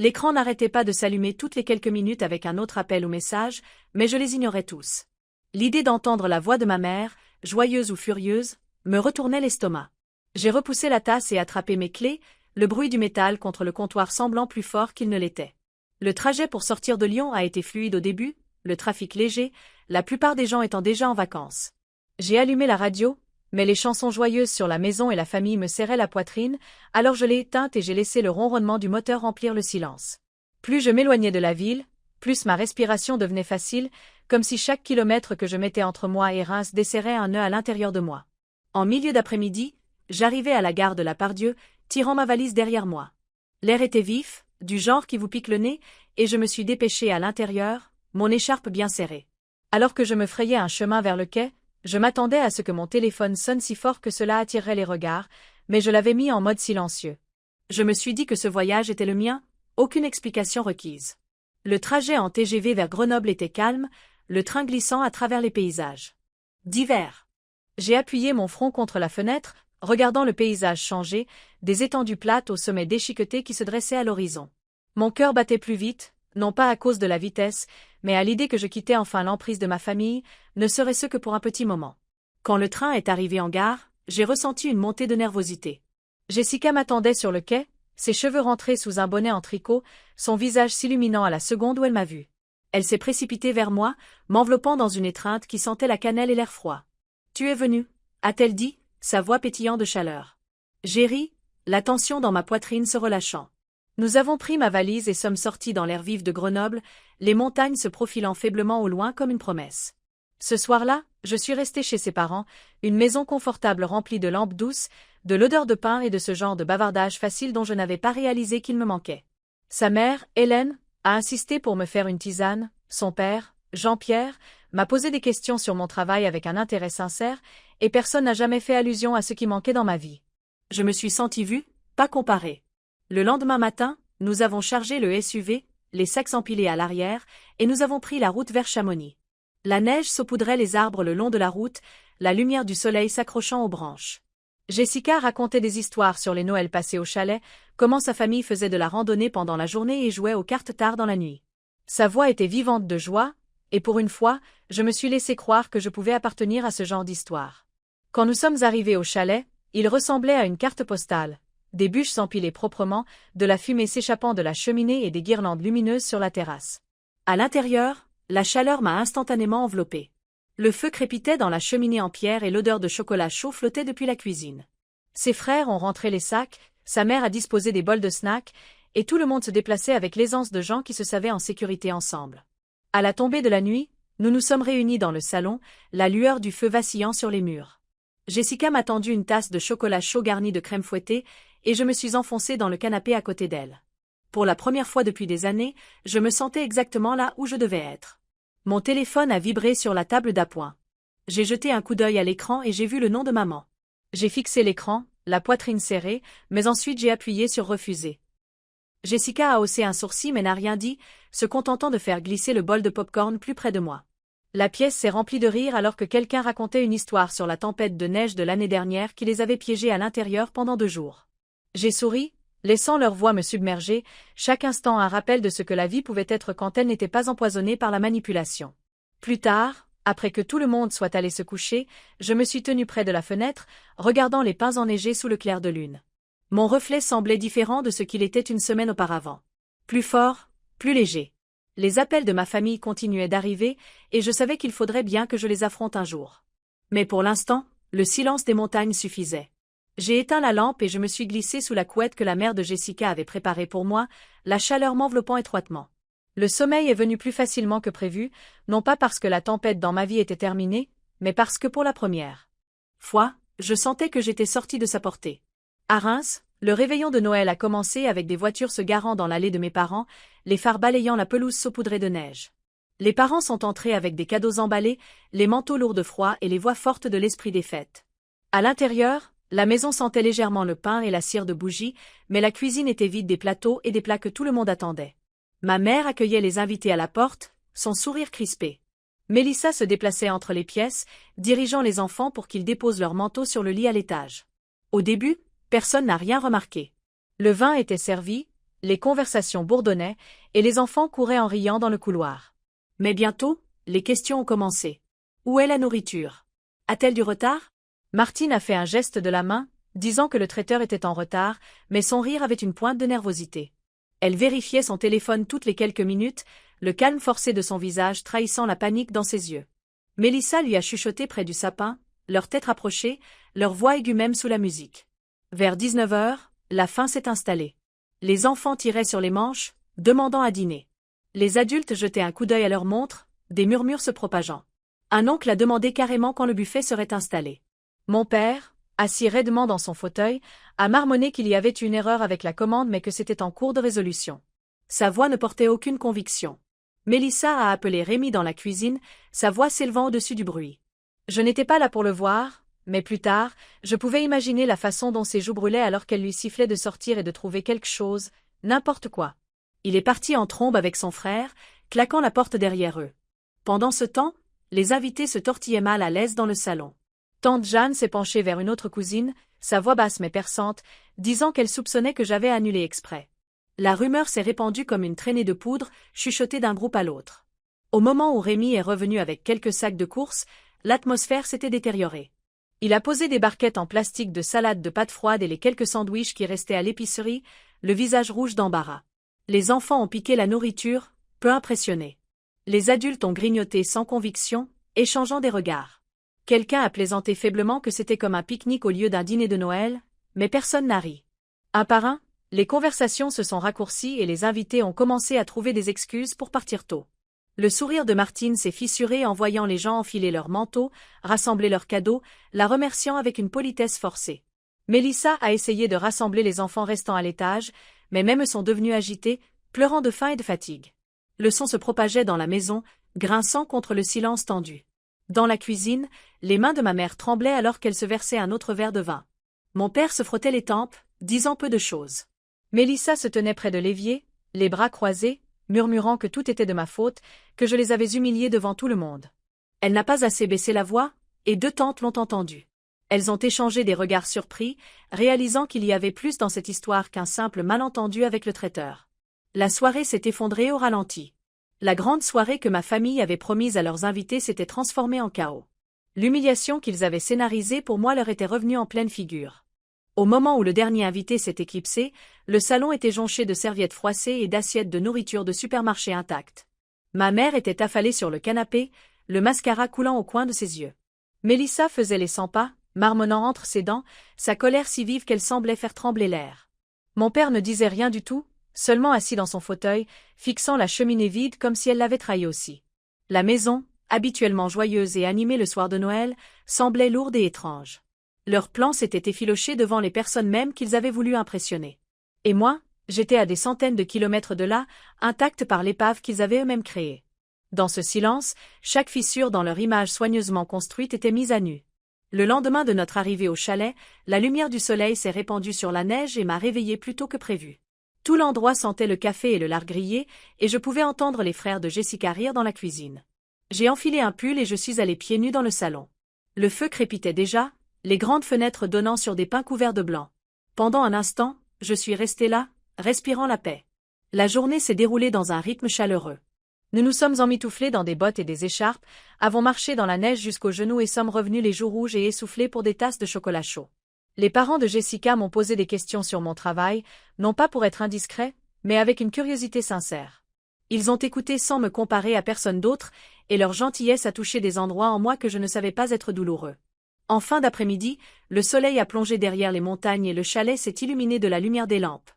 L'écran n'arrêtait pas de s'allumer toutes les quelques minutes avec un autre appel ou message, mais je les ignorais tous. L'idée d'entendre la voix de ma mère, joyeuse ou furieuse, me retournait l'estomac. J'ai repoussé la tasse et attrapé mes clés, le bruit du métal contre le comptoir semblant plus fort qu'il ne l'était. Le trajet pour sortir de Lyon a été fluide au début, le trafic léger, la plupart des gens étant déjà en vacances. J'ai allumé la radio, mais les chansons joyeuses sur la maison et la famille me serraient la poitrine, alors je l'ai éteinte et j'ai laissé le ronronnement du moteur remplir le silence. Plus je m'éloignais de la ville, plus ma respiration devenait facile, comme si chaque kilomètre que je mettais entre moi et Reims desserrait un nœud à l'intérieur de moi. En milieu d'après-midi, j'arrivais à la gare de la Part-Dieu, tirant ma valise derrière moi. L'air était vif, du genre qui vous pique le nez, et je me suis dépêchée à l'intérieur, mon écharpe bien serrée. Alors que je me frayais un chemin vers le quai, je m'attendais à ce que mon téléphone sonne si fort que cela attirerait les regards, mais je l'avais mis en mode silencieux. Je me suis dit que ce voyage était le mien, aucune explication requise. Le trajet en TGV vers Grenoble était calme, le train glissant à travers les paysages d'hiver. J'ai appuyé mon front contre la fenêtre, regardant le paysage changer, des étendues plates au sommet déchiqueté qui se dressaient à l'horizon. Mon cœur battait plus vite, non pas à cause de la vitesse, mais à l'idée que je quittais enfin l'emprise de ma famille, ne serait-ce que pour un petit moment. Quand le train est arrivé en gare, j'ai ressenti une montée de nervosité. Jessica m'attendait sur le quai, ses cheveux rentrés sous un bonnet en tricot, son visage s'illuminant à la seconde où elle m'a vu. Elle s'est précipitée vers moi, m'enveloppant dans une étreinte qui sentait la cannelle et l'air froid. « Tu es venu ?» a-t-elle dit, sa voix pétillant de chaleur. J'ai ri, la tension dans ma poitrine se relâchant. Nous avons pris ma valise et sommes sortis dans l'air vif de Grenoble, les montagnes se profilant faiblement au loin comme une promesse. Ce soir-là, je suis restée chez ses parents, une maison confortable remplie de lampes douces, de l'odeur de pain et de ce genre de bavardage facile dont je n'avais pas réalisé qu'il me manquait. Sa mère, Hélène, a insisté pour me faire une tisane, son père, Jean-Pierre, m'a posé des questions sur mon travail avec un intérêt sincère, et personne n'a jamais fait allusion à ce qui manquait dans ma vie. Je me suis sentie vue, pas comparée. Le lendemain matin, nous avons chargé le SUV, les sacs empilés à l'arrière, et nous avons pris la route vers Chamonix. La neige saupoudrait les arbres le long de la route, la lumière du soleil s'accrochant aux branches. Jessica racontait des histoires sur les Noëls passés au chalet, comment sa famille faisait de la randonnée pendant la journée et jouait aux cartes tard dans la nuit. Sa voix était vivante de joie, et pour une fois, je me suis laissé croire que je pouvais appartenir à ce genre d'histoire. Quand nous sommes arrivés au chalet, il ressemblait à une carte postale. Des bûches s'empilaient proprement, de la fumée s'échappant de la cheminée et des guirlandes lumineuses sur la terrasse. À l'intérieur, la chaleur m'a instantanément enveloppée. Le feu crépitait dans la cheminée en pierre et l'odeur de chocolat chaud flottait depuis la cuisine. Ses frères ont rentré les sacs, sa mère a disposé des bols de snacks, et tout le monde se déplaçait avec l'aisance de gens qui se savaient en sécurité ensemble. À la tombée de la nuit, nous nous sommes réunis dans le salon, la lueur du feu vacillant sur les murs. Jessica m'a tendu une tasse de chocolat chaud garnie de crème fouettée, et je me suis enfoncée dans le canapé à côté d'elle. Pour la première fois depuis des années, je me sentais exactement là où je devais être. Mon téléphone a vibré sur la table d'appoint. J'ai jeté un coup d'œil à l'écran et j'ai vu le nom de maman. J'ai fixé l'écran, la poitrine serrée, mais ensuite j'ai appuyé sur refuser. Jessica a haussé un sourcil mais n'a rien dit, se contentant de faire glisser le bol de popcorn plus près de moi. La pièce s'est remplie de rire alors que quelqu'un racontait une histoire sur la tempête de neige de l'année dernière qui les avait piégés à l'intérieur pendant 2 jours. J'ai souri, laissant leur voix me submerger, chaque instant un rappel de ce que la vie pouvait être quand elle n'était pas empoisonnée par la manipulation. Plus tard, après que tout le monde soit allé se coucher, je me suis tenue près de la fenêtre, regardant les pins enneigés sous le clair de lune. Mon reflet semblait différent de ce qu'il était une semaine auparavant. Plus fort, plus léger. Les appels de ma famille continuaient d'arriver, et je savais qu'il faudrait bien que je les affronte un jour. Mais pour l'instant, le silence des montagnes suffisait. J'ai éteint la lampe et je me suis glissée sous la couette que la mère de Jessica avait préparée pour moi, la chaleur m'enveloppant étroitement. Le sommeil est venu plus facilement que prévu, non pas parce que la tempête dans ma vie était terminée, mais parce que pour la première fois, je sentais que j'étais sortie de sa portée. À Reims, le réveillon de Noël a commencé avec des voitures se garant dans l'allée de mes parents, les phares balayant la pelouse saupoudrée de neige. Les parents sont entrés avec des cadeaux emballés, les manteaux lourds de froid et les voix fortes de l'esprit des fêtes. À l'intérieur, la maison sentait légèrement le pain et la cire de bougies, mais la cuisine était vide des plateaux et des plats que tout le monde attendait. Ma mère accueillait les invités à la porte, son sourire crispé. Mélissa se déplaçait entre les pièces, dirigeant les enfants pour qu'ils déposent leurs manteaux sur le lit à l'étage. Au début, personne n'a rien remarqué. Le vin était servi, Les conversations bourdonnaient, et les enfants couraient en riant dans le couloir. Mais bientôt, les questions ont commencé. Où est la nourriture? A-t-elle du retard? Martine a fait un geste de la main, disant que le traiteur était en retard, mais son rire avait une pointe de nervosité. Elle vérifiait son téléphone toutes les quelques minutes, le calme forcé de son visage trahissant la panique dans ses yeux. Mélissa lui a chuchoté près du sapin, leurs têtes rapprochées, leur voix aiguë même sous la musique. Vers 19 heures, la faim s'est installée. Les enfants tiraient sur les manches, demandant à dîner. Les adultes jetaient un coup d'œil à leur montre, des murmures se propageant. Un oncle a demandé carrément quand le buffet serait installé. Mon père, assis raidement dans son fauteuil, a marmonné qu'il y avait une erreur avec la commande mais que c'était en cours de résolution. Sa voix ne portait aucune conviction. Mélissa a appelé Rémi dans la cuisine, sa voix s'élevant au-dessus du bruit. Je n'étais pas là pour le voir, mais plus tard, je pouvais imaginer la façon dont ses joues brûlaient alors qu'elle lui sifflait de sortir et de trouver quelque chose, n'importe quoi. Il est parti en trombe avec son frère, claquant la porte derrière eux. Pendant ce temps, les invités se tortillaient mal à l'aise dans le salon. Tante Jeanne s'est penchée vers une autre cousine, sa voix basse mais perçante, disant qu'elle soupçonnait que j'avais annulé exprès. La rumeur s'est répandue comme une traînée de poudre, chuchotée d'un groupe à l'autre. Au moment où Rémi est revenu avec quelques sacs de courses, l'atmosphère s'était détériorée. Il a posé des barquettes en plastique de salade de pâtes froides et les quelques sandwichs qui restaient à l'épicerie, le visage rouge d'embarras. Les enfants ont piqué la nourriture, peu impressionnés. Les adultes ont grignoté sans conviction, échangeant des regards. Quelqu'un a plaisanté faiblement que c'était comme un pique-nique au lieu d'un dîner de Noël, mais personne n'a ri. Un par un, les conversations se sont raccourcies et les invités ont commencé à trouver des excuses pour partir tôt. Le sourire de Martine s'est fissuré en voyant les gens enfiler leurs manteaux, rassembler leurs cadeaux, la remerciant avec une politesse forcée. Mélissa a essayé de rassembler les enfants restant à l'étage, mais même sont devenus agités, pleurant de faim et de fatigue. Le son se propageait dans la maison, grinçant contre le silence tendu. Dans la cuisine, les mains de ma mère tremblaient alors qu'elle se versait un autre verre de vin. Mon père se frottait les tempes, disant peu de choses. Mélissa se tenait près de l'évier, les bras croisés, murmurant que tout était de ma faute, que je les avais humiliés devant tout le monde. Elle n'a pas assez baissé la voix, et deux tantes l'ont entendue. Elles ont échangé des regards surpris, réalisant qu'il y avait plus dans cette histoire qu'un simple malentendu avec le traiteur. La soirée s'est effondrée au ralenti. La grande soirée que ma famille avait promise à leurs invités s'était transformée en chaos. L'humiliation qu'ils avaient scénarisée pour moi leur était revenue en pleine figure. Au moment où le dernier invité s'est éclipsé, le salon était jonché de serviettes froissées et d'assiettes de nourriture de supermarché intactes. Ma mère était affalée sur le canapé, le mascara coulant au coin de ses yeux. Mélissa faisait les 100 pas, marmonnant entre ses dents, sa colère si vive qu'elle semblait faire trembler l'air. Mon père ne disait rien du tout, seulement assis dans son fauteuil, fixant la cheminée vide comme si elle l'avait trahi aussi. La maison, habituellement joyeuse et animée le soir de Noël, semblait lourde et étrange. Leurs plans s'étaient effilochés devant les personnes mêmes qu'ils avaient voulu impressionner. Et moi, j'étais à des centaines de kilomètres de là, intacte par l'épave qu'ils avaient eux-mêmes créée. Dans ce silence, chaque fissure dans leur image soigneusement construite était mise à nu. Le lendemain de notre arrivée au chalet, la lumière du soleil s'est répandue sur la neige et m'a réveillée plus tôt que prévu. Tout l'endroit sentait le café et le lard grillé, et je pouvais entendre les frères de Jessica rire dans la cuisine. J'ai enfilé un pull et je suis allée pieds nus dans le salon. Le feu crépitait déjà, les grandes fenêtres donnant sur des pins couverts de blanc. Pendant un instant, je suis restée là, respirant la paix. La journée s'est déroulée dans un rythme chaleureux. Nous nous sommes emmitouflés dans des bottes et des écharpes, avons marché dans la neige jusqu'aux genoux et sommes revenus les joues rouges et essoufflés pour des tasses de chocolat chaud. Les parents de Jessica m'ont posé des questions sur mon travail, non pas pour être indiscrets, mais avec une curiosité sincère. Ils ont écouté sans me comparer à personne d'autre, et leur gentillesse a touché des endroits en moi que je ne savais pas être douloureux. En fin d'après-midi, le soleil a plongé derrière les montagnes et le chalet s'est illuminé de la lumière des lampes.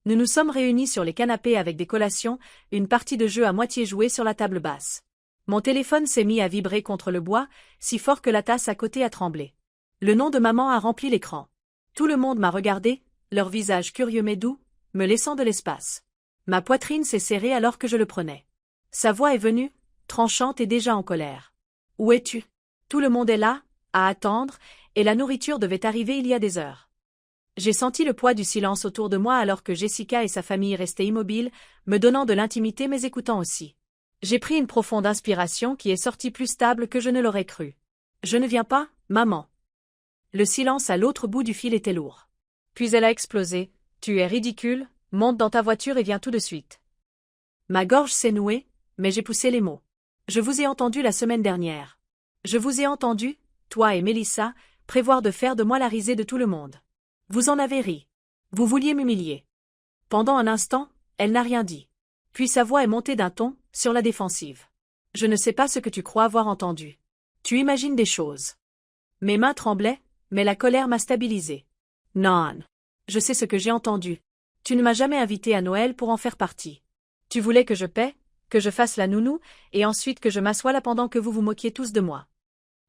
Nous nous sommes réunis sur les canapés avec des collations, une partie de jeu à moitié jouée sur la table basse. Mon téléphone s'est mis à vibrer contre le bois, si fort que la tasse à côté a tremblé. Le nom de maman a rempli l'écran. Tout le monde m'a regardé, leur visage curieux mais doux, me laissant de l'espace. Ma poitrine s'est serrée alors que je le prenais. Sa voix est venue, tranchante et déjà en colère. « Où es-tu ? Tout le monde est là, à attendre, et la nourriture devait arriver il y a des heures. » J'ai senti le poids du silence autour de moi alors que Jessica et sa famille restaient immobiles, me donnant de l'intimité mais écoutant aussi. J'ai pris une profonde inspiration qui est sortie plus stable que je ne l'aurais cru. « Je ne viens pas, maman. » Le silence à l'autre bout du fil était lourd. Puis elle a explosé. « Tu es ridicule, Monte dans ta voiture et viens tout de suite. Ma gorge s'est nouée, mais j'ai poussé les mots. Je vous ai entendu la semaine dernière. Je vous ai entendu, toi et Mélissa, prévoir de faire de moi la risée de tout le monde. Vous en avez ri. Vous vouliez m'humilier. Pendant un instant, elle n'a rien dit. Puis sa voix est montée d'un ton, sur la défensive. Je ne sais pas ce que tu crois avoir entendu. Tu imagines des choses. Mes mains tremblaient, mais la colère m'a stabilisée. Non. Je sais ce que j'ai entendu. Tu ne m'as jamais invité à Noël pour en faire partie. Tu voulais que je paie, que je fasse la nounou, et ensuite que je m'assoie là pendant que vous vous moquiez tous de moi.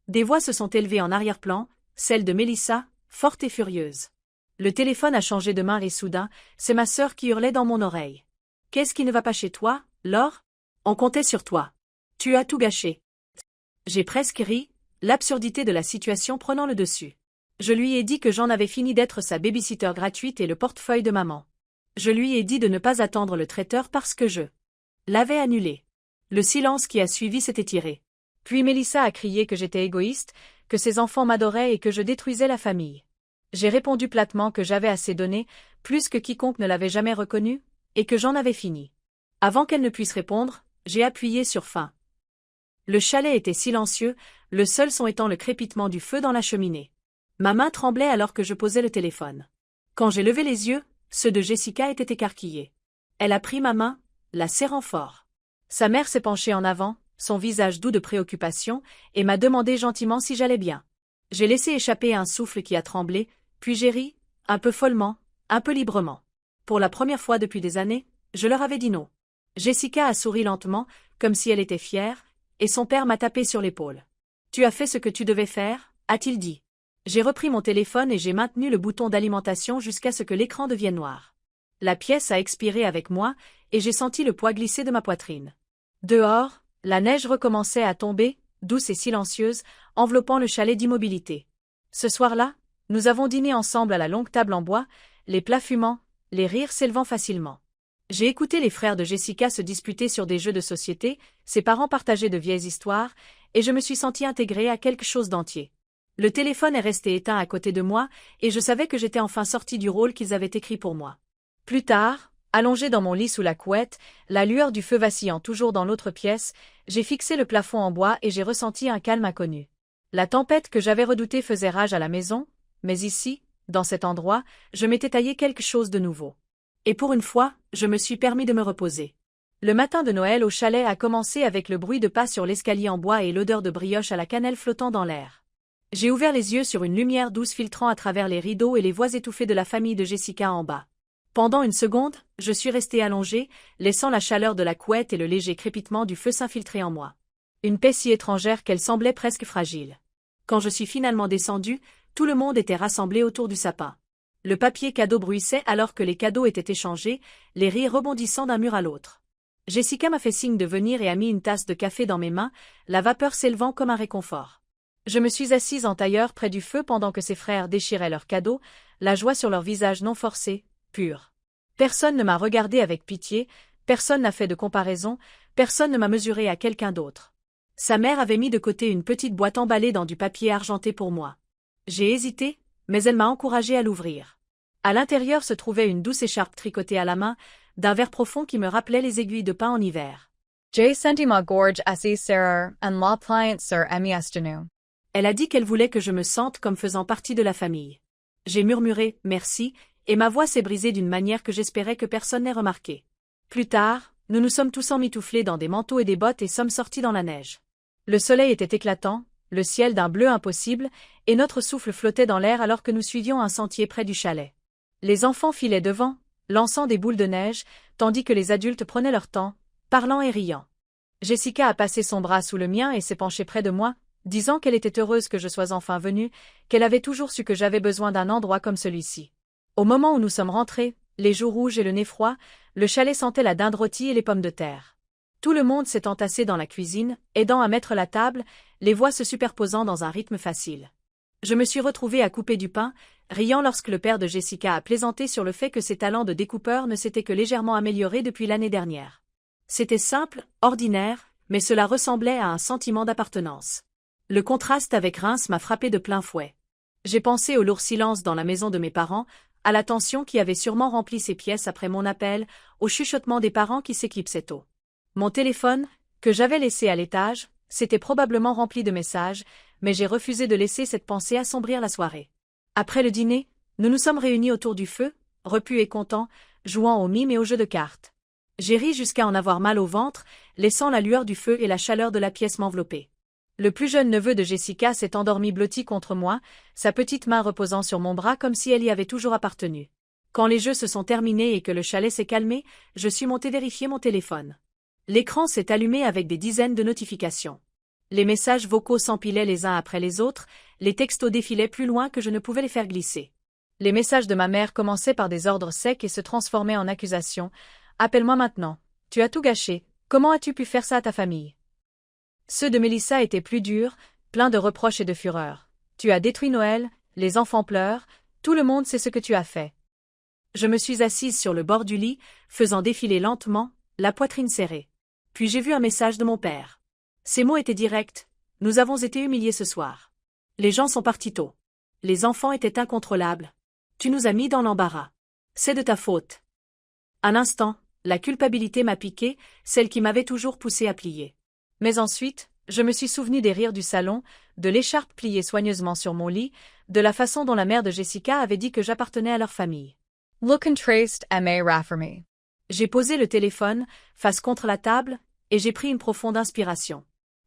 Des voix se sont élevées en arrière-plan, celle de Mélissa, forte et furieuse. Le téléphone a changé de main et soudain, c'est ma sœur qui hurlait dans mon oreille. Qu'est-ce qui ne va pas chez toi, Laure? On comptait sur toi. Tu as tout gâché. J'ai presque ri, l'absurdité de la situation prenant le dessus. Je lui ai dit que j'en avais fini d'être sa babysitter gratuite et le portefeuille de maman. Je lui ai dit de ne pas attendre le traiteur parce que je l'avais annulé. Le silence qui a suivi s'est étiré. Puis Mélissa a crié que j'étais égoïste, que ses enfants m'adoraient et que je détruisais la famille. J'ai répondu platement que j'avais assez donné, plus que quiconque ne l'avait jamais reconnu, et que j'en avais fini. Avant qu'elle ne puisse répondre, j'ai appuyé sur fin. Le chalet était silencieux, le seul son étant le crépitement du feu dans la cheminée. Ma main tremblait alors que je posais le téléphone. Quand j'ai levé les yeux, ceux de Jessica étaient écarquillés. Elle a pris ma main, la serrant fort. Sa mère s'est penchée en avant, son visage doux de préoccupation, et m'a demandé gentiment si j'allais bien. J'ai laissé échapper un souffle qui a tremblé, puis j'ai ri, un peu follement, un peu librement. Pour la première fois depuis des années, je leur avais dit non. Jessica a souri lentement, comme si elle était fière, et son père m'a tapé sur l'épaule. « Tu as fait ce que tu devais faire ?» a-t-il dit. J'ai repris mon téléphone et j'ai maintenu le bouton d'alimentation jusqu'à ce que l'écran devienne noir. La pièce a expiré avec moi, et j'ai senti le poids glisser de ma poitrine. Dehors, la neige recommençait à tomber, douce et silencieuse, enveloppant le chalet d'immobilité. Ce soir-là, nous avons dîné ensemble à la longue table en bois, les plats fumants, les rires s'élevant facilement. J'ai écouté les frères de Jessica se disputer sur des jeux de société, ses parents partageaient de vieilles histoires, et je me suis sentie intégrée à quelque chose d'entier. Le téléphone est resté éteint à côté de moi, et je savais que j'étais enfin sortie du rôle qu'ils avaient écrit pour moi. Plus tard, allongée dans mon lit sous la couette, la lueur du feu vacillant toujours dans l'autre pièce, j'ai fixé le plafond en bois et j'ai ressenti un calme inconnu. La tempête que j'avais redoutée faisait rage à la maison, mais ici, dans cet endroit, je m'étais taillé quelque chose de nouveau. Et pour une fois, je me suis permis de me reposer. Le matin de Noël au chalet a commencé avec le bruit de pas sur l'escalier en bois et l'odeur de brioche à la cannelle flottant dans l'air. J'ai ouvert les yeux sur une lumière douce filtrant à travers les rideaux et les voix étouffées de la famille de Jessica en bas. Pendant une seconde, je suis restée allongée, laissant la chaleur de la couette et le léger crépitement du feu s'infiltrer en moi. Une paix si étrangère qu'elle semblait presque fragile. Quand je suis finalement descendue, tout le monde était rassemblé autour du sapin. Le papier cadeau bruissait alors que les cadeaux étaient échangés, les rires rebondissant d'un mur à l'autre. Jessica m'a fait signe de venir et a mis une tasse de café dans mes mains, la vapeur s'élevant comme un réconfort. Je me suis assise en tailleur près du feu pendant que ses frères déchiraient leurs cadeaux, la joie sur leur visage non forcé, pur. Personne ne m'a regardé avec pitié, personne n'a fait de comparaison, personne ne m'a mesuré à quelqu'un d'autre. Sa mère avait mis de côté une petite boîte emballée dans du papier argenté pour moi. J'ai hésité, mais elle m'a encouragée à l'ouvrir. À l'intérieur se trouvait une douce écharpe tricotée à la main, d'un vert profond qui me rappelait les aiguilles de pin en hiver. J'ai senti ma gorge assez serrée en la pliant sur mes genoux. Elle a dit qu'elle voulait que je me sente comme faisant partie de la famille. J'ai murmuré « merci » et ma voix s'est brisée d'une manière que j'espérais que personne n'ait remarqué. Plus tard, nous nous sommes tous emmitouflés dans des manteaux et des bottes et sommes sortis dans la neige. Le soleil était éclatant, le ciel d'un bleu impossible, et notre souffle flottait dans l'air alors que nous suivions un sentier près du chalet. Les enfants filaient devant, lançant des boules de neige, tandis que les adultes prenaient leur temps, parlant et riant. Jessica a passé son bras sous le mien et s'est penchée près de moi, disant qu'elle était heureuse que je sois enfin venue, qu'elle avait toujours su que j'avais besoin d'un endroit comme celui-ci. Au moment où nous sommes rentrés, les joues rouges et le nez froid, le chalet sentait la dinde rôtie et les pommes de terre. Tout le monde s'est entassé dans la cuisine, aidant à mettre la table, les voix se superposant dans un rythme facile. Je me suis retrouvée à couper du pain, riant lorsque le père de Jessica a plaisanté sur le fait que ses talents de découpeur ne s'étaient que légèrement améliorés depuis l'année dernière. C'était simple, ordinaire, mais cela ressemblait à un sentiment d'appartenance. Le contraste avec Reims m'a frappé de plein fouet. J'ai pensé au lourd silence dans la maison de mes parents, à la tension qui avait sûrement rempli ses pièces après mon appel, au chuchotement des parents qui s'éclipsaient tôt. Mon téléphone, que j'avais laissé à l'étage, s'était probablement rempli de messages, mais j'ai refusé de laisser cette pensée assombrir la soirée. Après le dîner, nous nous sommes réunis autour du feu, repus et contents, jouant aux mimes et aux jeux de cartes. J'ai ri jusqu'à en avoir mal au ventre, laissant la lueur du feu et la chaleur de la pièce m'envelopper. Le plus jeune neveu de Jessica s'est endormi blotti contre moi, sa petite main reposant sur mon bras comme si elle y avait toujours appartenu. Quand les jeux se sont terminés et que le chalet s'est calmé, je suis monté vérifier mon téléphone. L'écran s'est allumé avec des dizaines de notifications. Les messages vocaux s'empilaient les uns après les autres, les textos défilaient plus loin que je ne pouvais les faire glisser. Les messages de ma mère commençaient par des ordres secs et se transformaient en accusations. « Appelle-moi maintenant. Tu as tout gâché. Comment as-tu pu faire ça à ta famille ?» Ceux de Mélissa étaient plus durs, pleins de reproches et de fureur. « Tu as détruit Noël, les enfants pleurent, tout le monde sait ce que tu as fait. » Je me suis assise sur le bord du lit, faisant défiler lentement, la poitrine serrée. Puis j'ai vu un message de mon père. Ces mots étaient directs. « Nous avons été humiliés ce soir. Les gens sont partis tôt. Les enfants étaient incontrôlables. Tu nous as mis dans l'embarras. C'est de ta faute. » Un instant, la culpabilité m'a piqué, celle qui m'avait toujours poussé à plier. Mais ensuite, je me suis souvenu des rires du salon, de l'écharpe pliée soigneusement sur mon lit, de la façon dont la mère de Jessica avait dit que j'appartenais à leur famille. Look and traced M.A. Raffermy. J'ai posé le téléphone, face contre la table, et j'ai pris une profonde inspiration.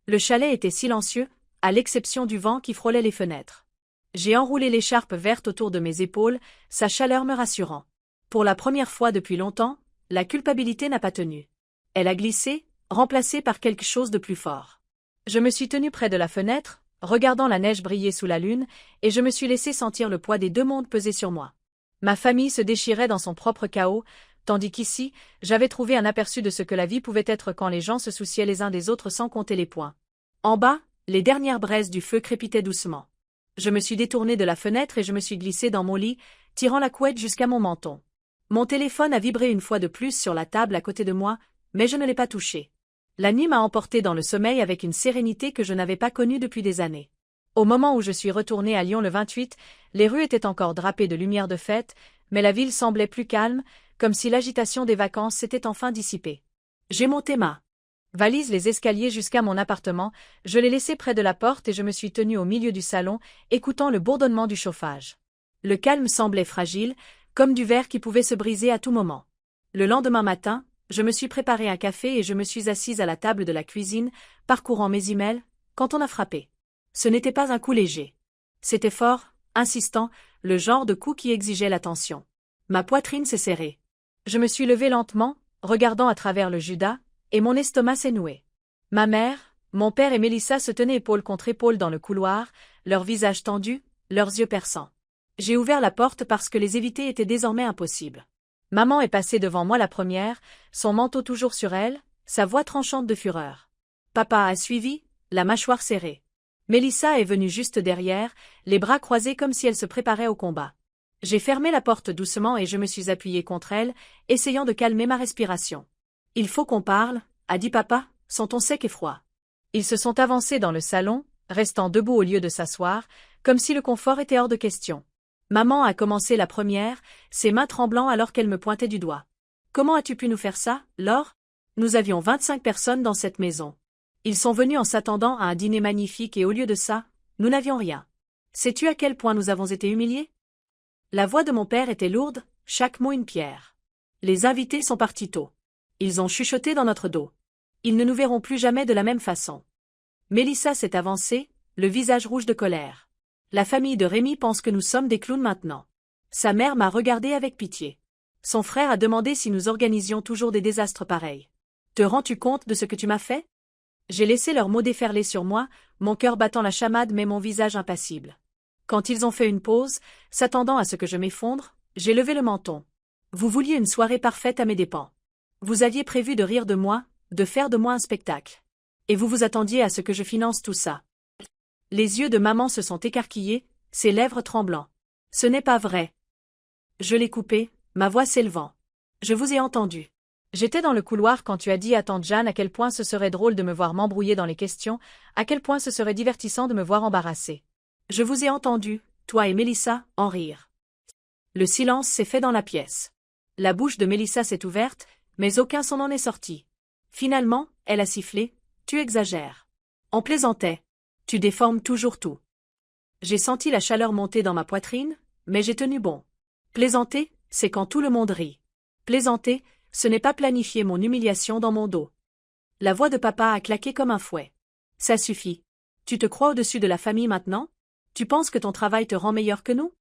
Le chalet était silencieux, à l'exception du vent qui frôlait les fenêtres. J'ai enroulé l'écharpe verte autour de mes épaules, sa chaleur me rassurant. Pour la première fois depuis longtemps, la culpabilité n'a pas tenu. Elle a glissé, remplacée par quelque chose de plus fort. Je me suis tenu près de la fenêtre, regardant la neige briller sous la lune, et je me suis laissé sentir le poids des deux mondes peser sur moi. Ma famille se déchirait dans son propre chaos, tandis qu'ici, j'avais trouvé un aperçu de ce que la vie pouvait être quand les gens se souciaient les uns des autres sans compter les points. En bas, les dernières braises du feu crépitaient doucement. Je me suis détourné de la fenêtre et je me suis glissé dans mon lit, tirant la couette jusqu'à mon menton. Mon téléphone a vibré une fois de plus sur la table à côté de moi, mais je ne l'ai pas touché. La nuit m'a emporté dans le sommeil avec une sérénité que je n'avais pas connue depuis des années. Au moment où je suis retourné à Lyon le 28, les rues étaient encore drapées de lumière de fête, mais la ville semblait plus calme, comme si l'agitation des vacances s'était enfin dissipée. J'ai monté ma valise les escaliers jusqu'à mon appartement, je l'ai laissé près de la porte et je me suis tenu au milieu du salon, écoutant le bourdonnement du chauffage. Le calme semblait fragile, comme du verre qui pouvait se briser à tout moment. Le lendemain matin, je me suis préparé un café et je me suis assise à la table de la cuisine, parcourant mes emails, quand on a frappé. Ce n'était pas un coup léger. C'était fort, insistant, le genre de coup qui exigeait l'attention. Ma poitrine s'est serrée. Je me suis levé lentement, regardant à travers le judas, et mon estomac s'est noué. Ma mère, mon père et Mélissa se tenaient épaule contre épaule dans le couloir, leurs visages tendus, leurs yeux perçants. J'ai ouvert la porte parce que les éviter était désormais impossible. Maman est passée devant moi la première, son manteau toujours sur elle, sa voix tranchante de fureur. Papa a suivi, la mâchoire serrée. Mélissa est venue juste derrière, les bras croisés comme si elle se préparait au combat. J'ai fermé la porte doucement et je me suis appuyé contre elle, essayant de calmer ma respiration. « Il faut qu'on parle », a dit papa, son ton sec et froid. Ils se sont avancés dans le salon, restant debout au lieu de s'asseoir, comme si le confort était hors de question. Maman a commencé la première, ses mains tremblant alors qu'elle me pointait du doigt. « Comment as-tu pu nous faire ça, Laure ? Nous avions 25 personnes dans cette maison. Ils sont venus en s'attendant à un dîner magnifique et au lieu de ça, nous n'avions rien. Sais-tu à quel point nous avons été humiliés ?» La voix de mon père était lourde, chaque mot une pierre. Les invités sont partis tôt. Ils ont chuchoté dans notre dos. Ils ne nous verront plus jamais de la même façon. Mélissa s'est avancée, le visage rouge de colère. La famille de Rémi pense que nous sommes des clowns maintenant. Sa mère m'a regardé avec pitié. Son frère a demandé si nous organisions toujours des désastres pareils. Te rends-tu compte de ce que tu m'as fait ? J'ai laissé leurs mots déferler sur moi, mon cœur battant la chamade mais mon visage impassible. Quand ils ont fait une pause, s'attendant à ce que je m'effondre, j'ai levé le menton. Vous vouliez une soirée parfaite à mes dépens. Vous aviez prévu de rire de moi, de faire de moi un spectacle. Et vous vous attendiez à ce que je finance tout ça. Les yeux de maman se sont écarquillés, ses lèvres tremblant. Ce n'est pas vrai. Je l'ai coupé, ma voix s'élevant. Je vous ai entendu. J'étais dans le couloir quand tu as dit à tante Jeanne à quel point ce serait drôle de me voir m'embrouiller dans les questions, à quel point ce serait divertissant de me voir embarrassée. Je vous ai entendu, toi et Mélissa, en rire. Le silence s'est fait dans la pièce. La bouche de Mélissa s'est ouverte, mais aucun son n'en est sorti. Finalement, elle a sifflé. Tu exagères. On plaisantait. Tu déformes toujours tout. J'ai senti la chaleur monter dans ma poitrine, mais j'ai tenu bon. Plaisanter, c'est quand tout le monde rit. Plaisanter, ce n'est pas planifier mon humiliation dans mon dos. La voix de papa a claqué comme un fouet. Ça suffit. Tu te crois au-dessus de la famille maintenant? Tu penses que ton travail te rend meilleur que nous?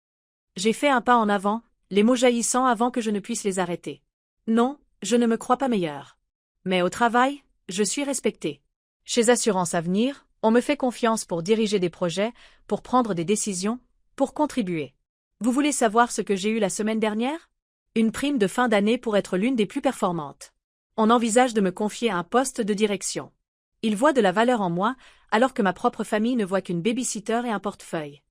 J'ai fait un pas en avant, les mots jaillissant avant que je ne puisse les arrêter. Non, je ne me crois pas meilleur. Mais au travail, je suis respectée. Chez Assurance Avenir, on me fait confiance pour diriger des projets, pour prendre des décisions, pour contribuer. Vous voulez savoir ce que j'ai eu la semaine dernière? Une prime de fin d'année pour être l'une des plus performantes. On envisage de me confier un poste de direction. Ils voient de la valeur en moi, alors que ma propre famille ne voit qu'une baby-sitter et un portefeuille.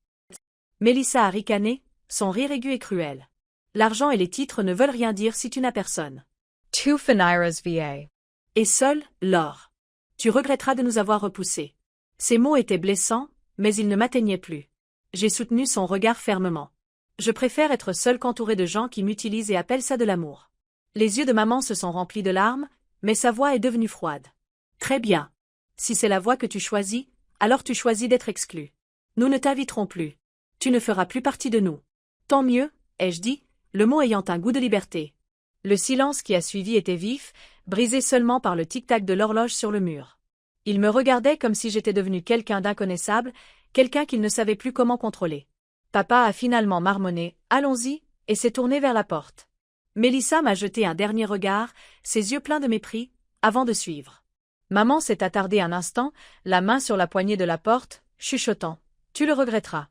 Mélissa a ricané, son rire aigu et cruel. L'argent et les titres ne veulent rien dire si tu n'as personne. Tu finiras va. Et seul, l'or. Tu regretteras de nous avoir repoussés. Ces mots étaient blessants, mais ils ne m'atteignaient plus. J'ai soutenu son regard fermement. Je préfère être seule qu'entourée de gens qui m'utilisent et appellent ça de l'amour. Les yeux de maman se sont remplis de larmes, mais sa voix est devenue froide. Très bien. Si c'est la voie que tu choisis, alors tu choisis d'être exclu. Nous ne t'inviterons plus. Tu ne feras plus partie de nous. Tant mieux, ai-je dit, le mot ayant un goût de liberté. Le silence qui a suivi était vif, brisé seulement par le tic-tac de l'horloge sur le mur. Il me regardait comme si j'étais devenu quelqu'un d'inconnaissable, quelqu'un qu'il ne savait plus comment contrôler. Papa a finalement marmonné « Allons-y » et s'est tourné vers la porte. Mélissa m'a jeté un dernier regard, ses yeux pleins de mépris, avant de suivre. Maman s'est attardée un instant, la main sur la poignée de la porte, chuchotant « Tu le regretteras ».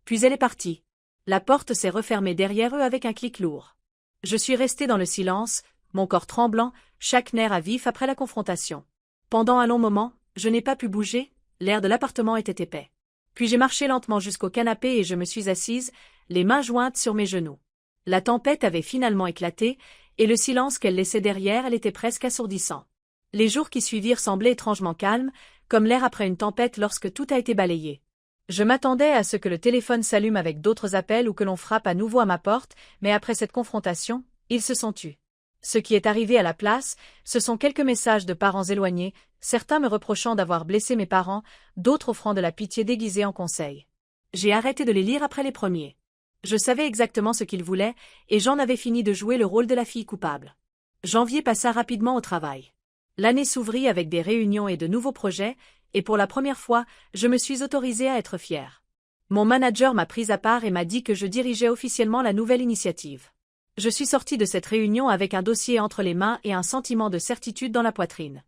Puis elle est partie. La porte s'est refermée derrière eux avec un clic lourd. Je suis restée dans le silence, mon corps tremblant, chaque nerf à vif après la confrontation. Pendant un long moment, je n'ai pas pu bouger, l'air de l'appartement était épais. Puis j'ai marché lentement jusqu'au canapé et je me suis assise, les mains jointes sur mes genoux. La tempête avait finalement éclaté, et le silence qu'elle laissait derrière elle était presque assourdissant. Les jours qui suivirent semblaient étrangement calmes, comme l'air après une tempête lorsque tout a été balayé. Je m'attendais à ce que le téléphone s'allume avec d'autres appels ou que l'on frappe à nouveau à ma porte, mais après cette confrontation, ils se sont tus. Ce qui est arrivé à la place, ce sont quelques messages de parents éloignés, certains me reprochant d'avoir blessé mes parents, d'autres offrant de la pitié déguisée en conseil. J'ai arrêté de les lire après les premiers. Je savais exactement ce qu'ils voulaient, et j'en avais fini de jouer le rôle de la fille coupable. Janvier passa rapidement au travail. L'année s'ouvrit avec des réunions et de nouveaux projets, et pour la première fois, je me suis autorisée à être fière. Mon manager m'a prise à part et m'a dit que je dirigeais officiellement la nouvelle initiative. Je suis sortie de cette réunion avec un dossier entre les mains et un sentiment de certitude dans la poitrine.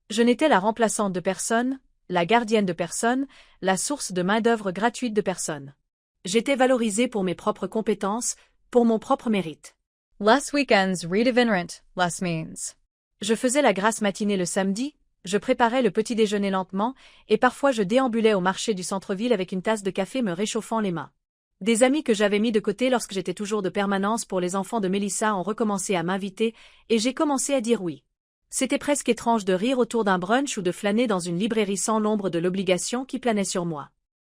Je n'étais la remplaçante de personne, la gardienne de personne, la source de main-d'œuvre gratuite de personne. J'étais valorisée pour mes propres compétences, pour mon propre mérite. Less weekends redevinrent, less means. Je faisais la grasse matinée le samedi, je préparais le petit déjeuner lentement, et parfois je déambulais au marché du centre-ville avec une tasse de café me réchauffant les mains. Des amis que j'avais mis de côté lorsque j'étais toujours de permanence pour les enfants de Mélissa ont recommencé à m'inviter, et j'ai commencé à dire oui. C'était presque étrange de rire autour d'un brunch ou de flâner dans une librairie sans l'ombre de l'obligation qui planait sur moi.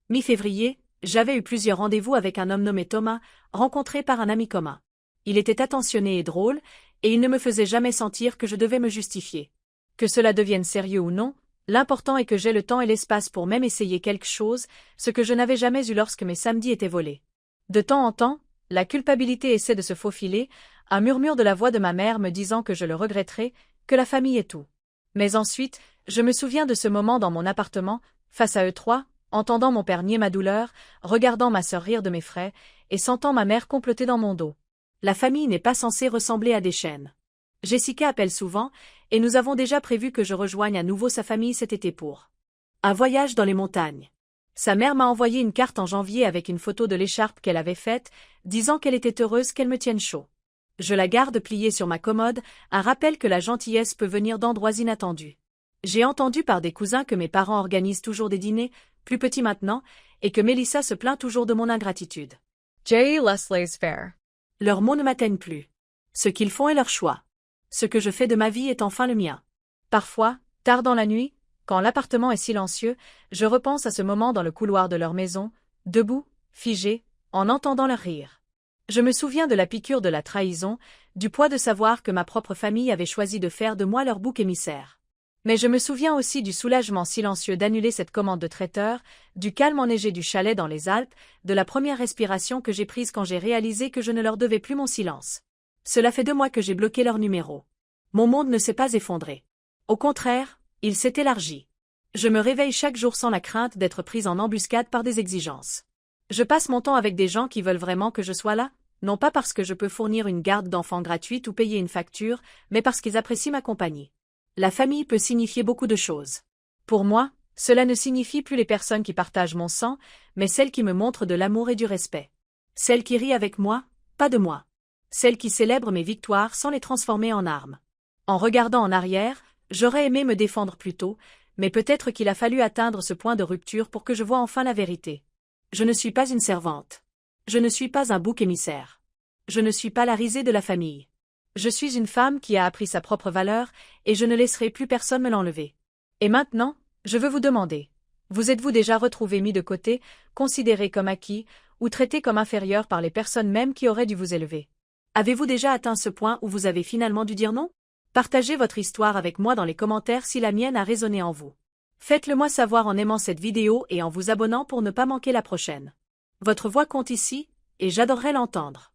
Mi-février, j'avais eu plusieurs rendez-vous avec un homme nommé Thomas, rencontré par un ami commun. Il était attentionné et drôle, et il ne me faisait jamais sentir que je devais me justifier. Que cela devienne sérieux ou non, l'important est que j'aie le temps et l'espace pour même essayer quelque chose, ce que je n'avais jamais eu lorsque mes samedis étaient volés. De temps en temps, la culpabilité essaie de se faufiler, un murmure de la voix de ma mère me disant que je le regretterais, que la famille est tout. Mais ensuite, je me souviens de ce moment dans mon appartement, face à eux trois, entendant mon père nier ma douleur, regardant ma sœur rire de mes frais, et sentant ma mère comploter dans mon dos. La famille n'est pas censée ressembler à des chaînes. Jessica appelle souvent, et nous avons déjà prévu que je rejoigne à nouveau sa famille cet été pour un voyage dans les montagnes. Sa mère m'a envoyé une carte en janvier avec une photo de l'écharpe qu'elle avait faite, disant qu'elle était heureuse qu'elle me tienne chaud. Je la garde pliée sur ma commode, un rappel que la gentillesse peut venir d'endroits inattendus. J'ai entendu par des cousins que mes parents organisent toujours des dîners, plus petits maintenant, et que Mélissa se plaint toujours de mon ingratitude. J. Leslie's Fair. Leurs mots ne m'atteignent plus. Ce qu'ils font est leur choix. Ce que je fais de ma vie est enfin le mien. Parfois, tard dans la nuit, quand l'appartement est silencieux, je repense à ce moment dans le couloir de leur maison, debout, figé, en entendant leur rire. Je me souviens de la piqûre de la trahison, du poids de savoir que ma propre famille avait choisi de faire de moi leur bouc émissaire. Mais je me souviens aussi du soulagement silencieux d'annuler cette commande de traiteur, du calme enneigé du chalet dans les Alpes, de la première respiration que j'ai prise quand j'ai réalisé que je ne leur devais plus mon silence. Cela fait 2 mois que j'ai bloqué leur numéro. Mon monde ne s'est pas effondré. Au contraire, il s'est élargi. Je me réveille chaque jour sans la crainte d'être prise en embuscade par des exigences. Je passe mon temps avec des gens qui veulent vraiment que je sois là, non pas parce que je peux fournir une garde d'enfants gratuite ou payer une facture, mais parce qu'ils apprécient ma compagnie. La famille peut signifier beaucoup de choses. Pour moi, cela ne signifie plus les personnes qui partagent mon sang, mais celles qui me montrent de l'amour et du respect. Celles qui rient avec moi, pas de moi. Celles qui célèbrent mes victoires sans les transformer en armes. En regardant en arrière, j'aurais aimé me défendre plus tôt, mais peut-être qu'il a fallu atteindre ce point de rupture pour que je voie enfin la vérité. Je ne suis pas une servante. Je ne suis pas un bouc émissaire. Je ne suis pas la risée de la famille. Je suis une femme qui a appris sa propre valeur, et je ne laisserai plus personne me l'enlever. Et maintenant, je veux vous demander, vous êtes-vous déjà retrouvé mis de côté, considéré comme acquis, ou traité comme inférieur par les personnes mêmes qui auraient dû vous élever? Avez-vous déjà atteint ce point où vous avez finalement dû dire non? Partagez votre histoire avec moi dans les commentaires si la mienne a résonné en vous. Faites-le moi savoir en aimant cette vidéo et en vous abonnant pour ne pas manquer la prochaine. Votre voix compte ici, et j'adorerais l'entendre.